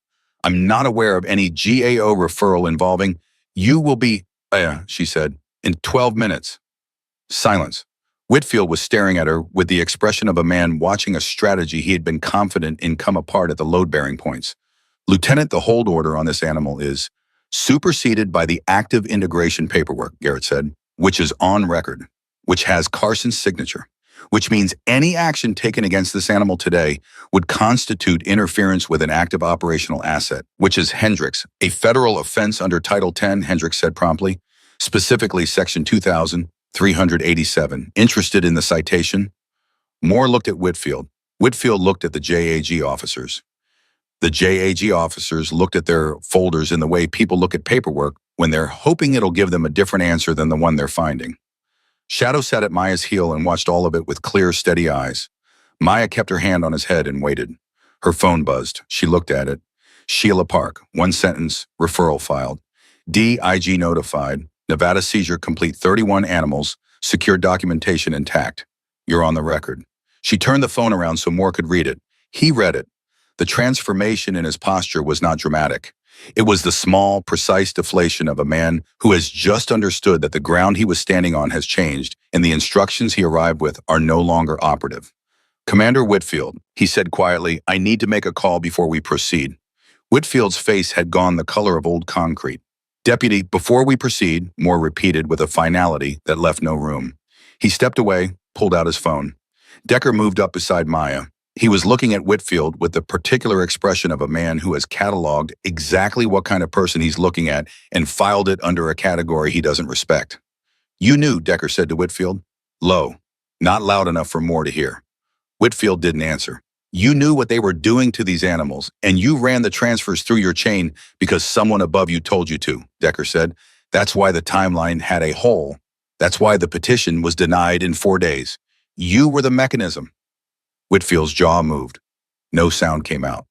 Speaker 1: "I'm not aware of any GAO referral involving. You will be," she said, "in 12 minutes. Silence. Whitfield was staring at her with the expression of a man watching a strategy he had been confident in come apart at the load-bearing points. "Lieutenant, the hold order on this animal is superseded by the active integration paperwork," Garrett said, "which is on record, which has Carson's signature, which means any action taken against this animal today would constitute interference with an active operational asset, which is Hendricks, a federal offense under Title 10, Hendricks said promptly, specifically Section 2387. Interested in the citation?" Moore looked at Whitfield. Whitfield looked at the JAG officers. The JAG officers looked at their folders in the way people look at paperwork when they're hoping it'll give them a different answer than the one they're finding. Shadow sat at Maya's heel and watched all of it with clear, steady eyes. Maya kept her hand on his head and waited. Her phone buzzed. She looked at it. Sheila Park, one sentence, referral filed. DIG notified. Nevada seizure complete 31 animals, secure documentation intact. You're on the record. She turned the phone around so Moore could read it. He read it. The transformation in his posture was not dramatic. It was the small, precise deflation of a man who has just understood that the ground he was standing on has changed and the instructions he arrived with are no longer operative. "Commander Whitfield," he said quietly, "I need to make a call before we proceed." Whitfield's face had gone the color of old concrete. "Deputy, before we proceed," Moore repeated with a finality that left no room. He stepped away, pulled out his phone. Decker moved up beside Maya. He was looking at Whitfield with the particular expression of a man who has cataloged exactly what kind of person he's looking at and filed it under a category he doesn't respect. "You knew," Decker said to Whitfield. Low, not loud enough for Moore to hear. Whitfield didn't answer. "You knew what they were doing to these animals, and you ran the transfers through your chain because someone above you told you to," Decker said. "That's why the timeline had a hole. That's why the petition was denied in 4 days. You were the mechanism." Whitfield's jaw moved. No sound came out.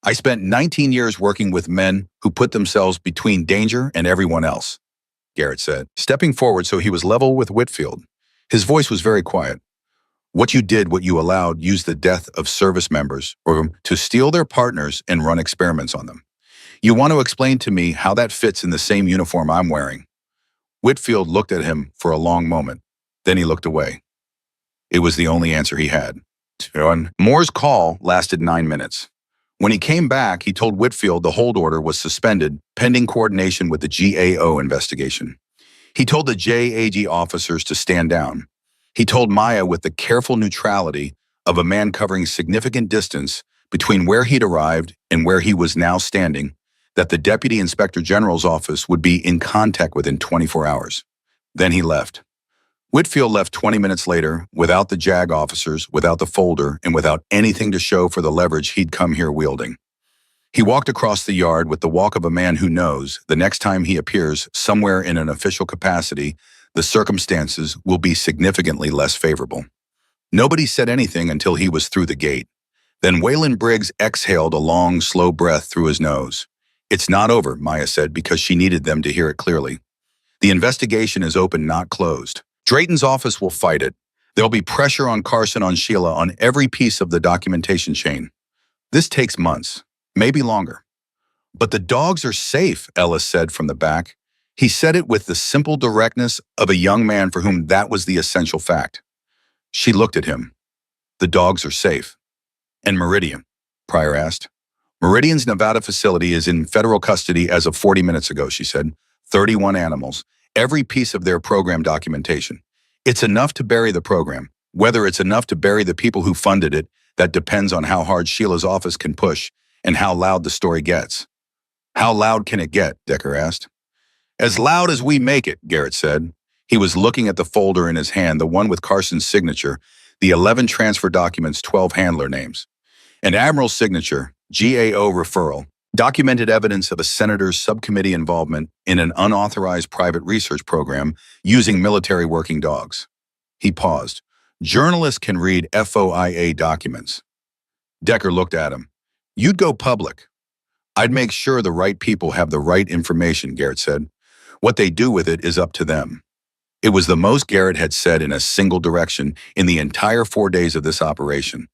Speaker 1: "I spent 19 years working with men who put themselves between danger and everyone else," Garrett said, stepping forward so he was level with Whitfield. His voice was very quiet. "What you did, what you allowed, used the death of service members or to steal their partners and run experiments on them. You want to explain to me how that fits in the same uniform I'm wearing?" Whitfield looked at him for a long moment. Then he looked away. It was the only answer he had. Moore's call lasted 9 minutes. When he came back, he told Whitfield the hold order was suspended pending coordination with the GAO investigation. He told the JAG officers to stand down. He told Maya with the careful neutrality of a man covering significant distance between where he'd arrived and where he was now standing that the Deputy Inspector General's office would be in contact within 24 hours. Then he left. Whitfield left 20 minutes later, without the JAG officers, without the folder, and without anything to show for the leverage he'd come here wielding. He walked across the yard with the walk of a man who knows the next time he appears somewhere in an official capacity, the circumstances will be significantly less favorable. Nobody said anything until he was through the gate. Then Waylon Briggs exhaled a long, slow breath through his nose. "It's not over," Maya said, because she needed them to hear it clearly. "The investigation is open, not closed. Drayton's office will fight it. There'll be pressure on Carson, on Sheila, on every piece of the documentation chain. This takes months, maybe longer." "But the dogs are safe," Ellis said from the back. He said it with the simple directness of a young man for whom that was the essential fact. She looked at him. "The dogs are safe." "And Meridian?" Pryor asked. "Meridian's Nevada facility is in federal custody as of 40 minutes ago," she said. 31 animals. Every piece of their program documentation. It's enough to bury the program. Whether it's enough to bury the people who funded it, that depends on how hard Sheila's office can push and how loud the story gets. "How loud can it get?" Decker asked. "As loud as we make it," Garrett said. He was looking at the folder in his hand, the one with Carson's signature, the 11 transfer documents, 12 handler names. An admiral's signature, GAO referral, documented evidence of a senator's subcommittee involvement in an unauthorized private research program using military working dogs. He paused. Journalists can read FOIA documents. Decker looked at him. You'd go public. I'd make sure the right people have the right information, Garrett said. What they do with it is up to them. It was the most Garrett had said in a single direction in the entire 4 days of this operation.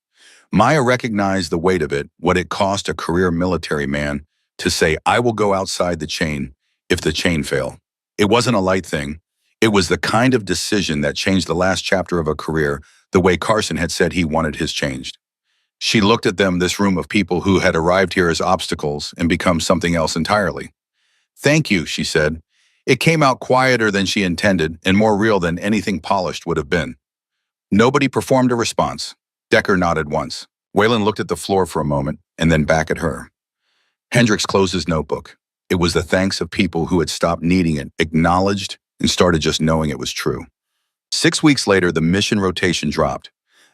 Speaker 1: Maya recognized the weight of it, what it cost a career military man to say, I will go outside the chain if the chain fail. It wasn't a light thing. It was the kind of decision that changed the last chapter of a career the way Carson had said he wanted his changed. She looked at them, this room of people who had arrived here as obstacles and become something else entirely. Thank you, she said. It came out quieter than she intended and more real than anything polished would have been. Nobody performed a response. Decker nodded once. Whalen looked at the floor for a moment and then back at her. Hendricks closed his notebook. It was the thanks of people who had stopped needing it, acknowledged, and started just knowing it was true. 6 weeks later, the mission rotation dropped.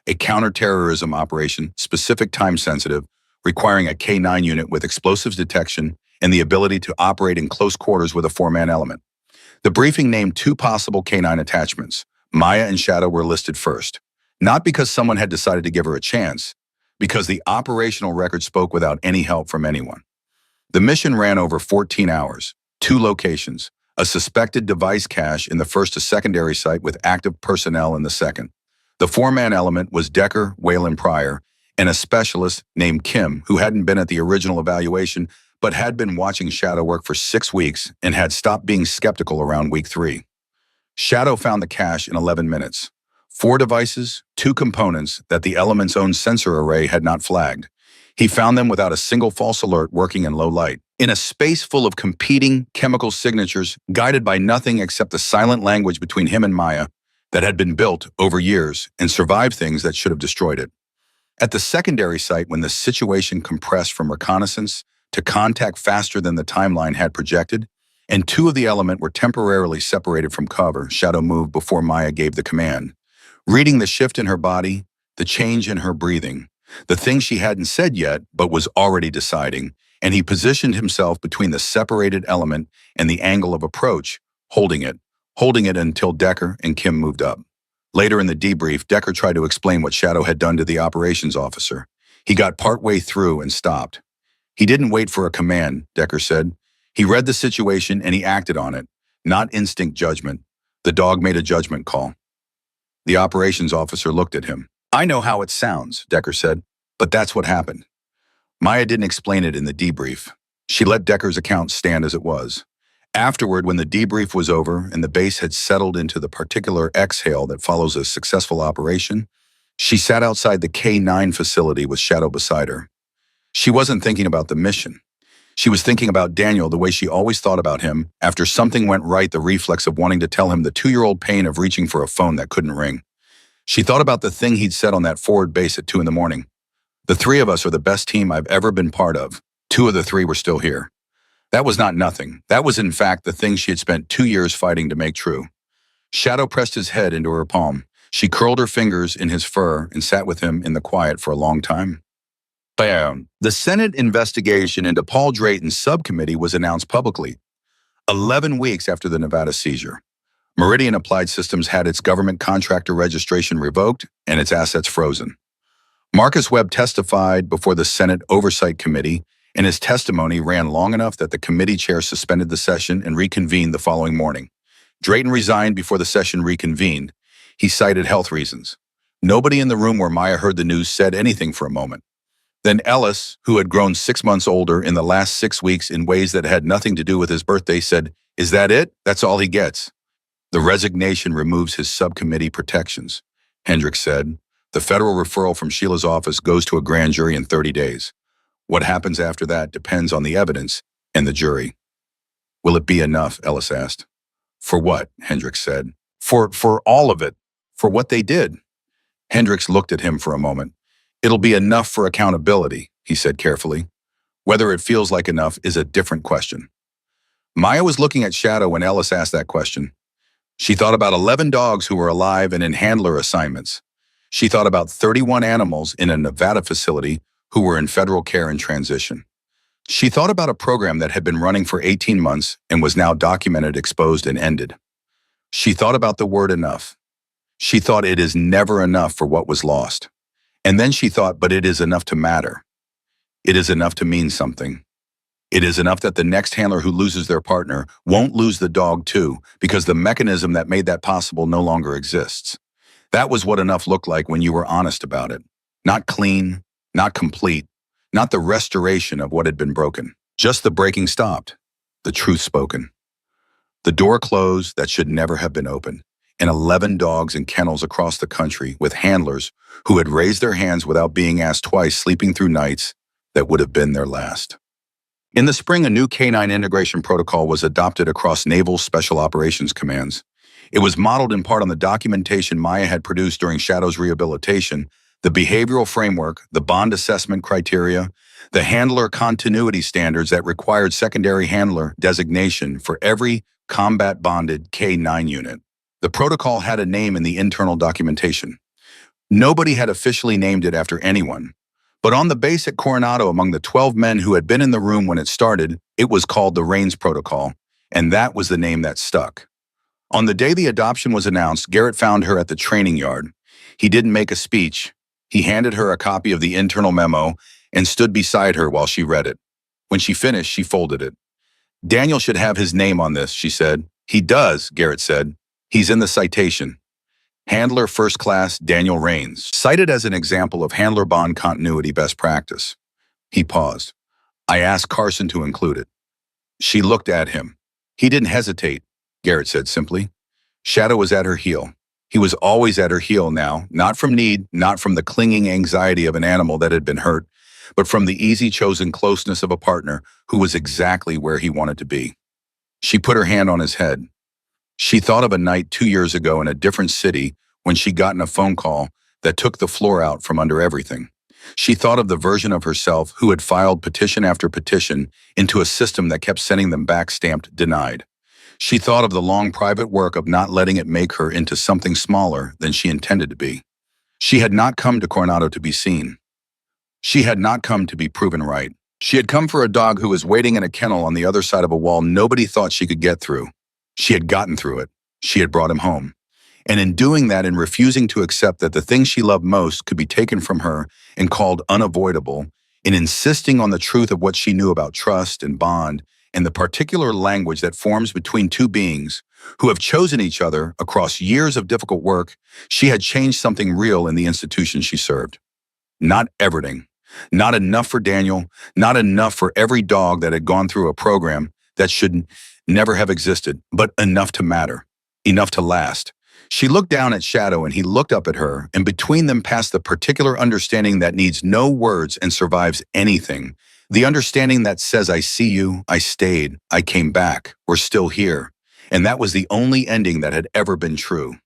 Speaker 1: A counterterrorism operation, specific time-sensitive, requiring a K-9 unit with explosives detection and the ability to operate in close quarters with a 4-man element. The briefing named 2 possible K-9 attachments. Maya and Shadow were listed first. Not because someone had decided to give her a chance, because the operational record spoke without any help from anyone. The mission ran over 14 hours, 2 locations, a suspected device cache in the first to secondary site with active personnel in the second. The 4-man element was Decker, Whalen Pryor, and a specialist named Kim who hadn't been at the original evaluation but had been watching Shadow work for 6 weeks and had stopped being skeptical around week 3. Shadow found the cache in 11 minutes. 4 devices, 2 components that the element's own sensor array had not flagged. He found them without a single false alert working in low light. In a space full of competing chemical signatures, guided by nothing except the silent language between him and Maya that had been built over years and survived things that should have destroyed it. At the secondary site, when the situation compressed from reconnaissance to contact faster than the timeline had projected, and 2 of the element were temporarily separated from cover, Shadow moved before Maya gave the command. Reading the shift in her body, the change in her breathing, the thing she hadn't said yet but was already deciding, and he positioned himself between the separated element and the angle of approach, holding it until Decker and Kim moved up. Later in the debrief, Decker tried to explain what Shadow had done to the operations officer. He got partway through and stopped. He didn't wait for a command, Decker said. He read the situation and he acted on it, not instinct judgment. The dog made a judgment call. The operations officer looked at him. I know how it sounds, Decker said, but that's what happened. Maya didn't explain it in the debrief. She let Decker's account stand as it was. Afterward, when the debrief was over and the base had settled into the particular exhale that follows a successful operation, she sat outside the K-9 facility with Shadow beside her. She wasn't thinking about the mission. She was thinking about Daniel the way she always thought about him after something went right, the reflex of wanting to tell him the 2-year-old pain of reaching for a phone that couldn't ring. She thought about the thing he'd said on that forward base at 2 in the morning. The 3 of us are the best team I've ever been part of. 2 of the 3 were still here. That was not nothing. That was, in fact, the thing she had spent 2 years fighting to make true. Shadow pressed his head into her palm. She curled her fingers in his fur and sat with him in the quiet for a long time. Bam. The Senate investigation into Paul Drayton's subcommittee was announced publicly, 11 weeks after the Nevada seizure. Meridian Applied Systems had its government contractor registration revoked and its assets frozen. Marcus Webb testified before the Senate Oversight Committee, and his testimony ran long enough that the committee chair suspended the session and reconvened the following morning. Drayton resigned before the session reconvened. He cited health reasons. Nobody in the room where Maya heard the news said anything for a moment. Then Ellis, who had grown 6 months older in the last 6 weeks in ways that had nothing to do with his birthday, said, "Is that it? That's all he gets." The resignation removes his subcommittee protections, Hendricks said. The federal referral from Sheila's office goes to a grand jury in 30 days. What happens after that depends on the evidence and the jury. Will it be enough? Ellis asked. For what? Hendricks said. For all of it. For what they did. Hendricks looked at him for a moment. It'll be enough for accountability, he said carefully. Whether it feels like enough is a different question. Maya was looking at Shadow when Ellis asked that question. She thought about 11 dogs who were alive and in handler assignments. She thought about 31 animals in a Nevada facility who were in federal care and transition. She thought about a program that had been running for 18 months and was now documented, exposed, and ended. She thought about the word enough. She thought it is never enough for what was lost. And then she thought, but it is enough to matter. It is enough to mean something. It is enough that the next handler who loses their partner won't lose the dog too, because the mechanism that made that possible no longer exists. That was what enough looked like when you were honest about it. Not clean, not complete, not the restoration of what had been broken. Just the breaking stopped, the truth spoken. The door closed that should never have been opened, and 11 dogs in kennels across the country with handlers who had raised their hands without being asked twice, sleeping through nights that would have been their last. In the spring, a new canine integration protocol was adopted across Naval Special Operations Commands. It was modeled in part on the documentation Maya had produced during Shadow's rehabilitation, the behavioral framework, the bond assessment criteria, the handler continuity standards that required secondary handler designation for every combat-bonded K9 unit. The protocol had a name in the internal documentation. Nobody had officially named it after anyone. But on the base at Coronado, among the 12 men who had been in the room when it started, it was called the Reigns Protocol, and that was the name that stuck. On the day the adoption was announced, Garrett found her at the training yard. He didn't make a speech. He handed her a copy of the internal memo and stood beside her while she read it. When she finished, she folded it. "Daniel should have his name on this," she said. "He does," Garrett said. "He's in the citation. Handler First Class Daniel Reigns, cited as an example of handler bond continuity best practice." He paused. "I asked Carson to include it." She looked at him. "He didn't hesitate," Garrett said simply. Shadow was at her heel. He was always at her heel now, not from need, not from the clinging anxiety of an animal that had been hurt, but from the easy chosen closeness of a partner who was exactly where he wanted to be. She put her hand on his head. She thought of a night 2 years ago in a different city when she'd gotten a phone call that took the floor out from under everything. She thought of the version of herself who had filed petition after petition into a system that kept sending them back stamped denied. She thought of the long private work of not letting it make her into something smaller than she intended to be. She had not come to Coronado to be seen. She had not come to be proven right. She had come for a dog who was waiting in a kennel on the other side of a wall nobody thought she could get through. She had gotten through it. She had brought him home. And in doing that, in refusing to accept that the thing she loved most could be taken from her and called unavoidable, in insisting on the truth of what she knew about trust and bond and the particular language that forms between two beings who have chosen each other across years of difficult work, she had changed something real in the institution she served. Not everything. Not enough for Daniel, not enough for every dog that had gone through a program that should never have existed, but enough to matter, enough to last. She looked down at Shadow and he looked up at her, and between them passed the particular understanding that needs no words and survives anything. The understanding that says, "I see you, I stayed, I came back, we're still here." And that was the only ending that had ever been true.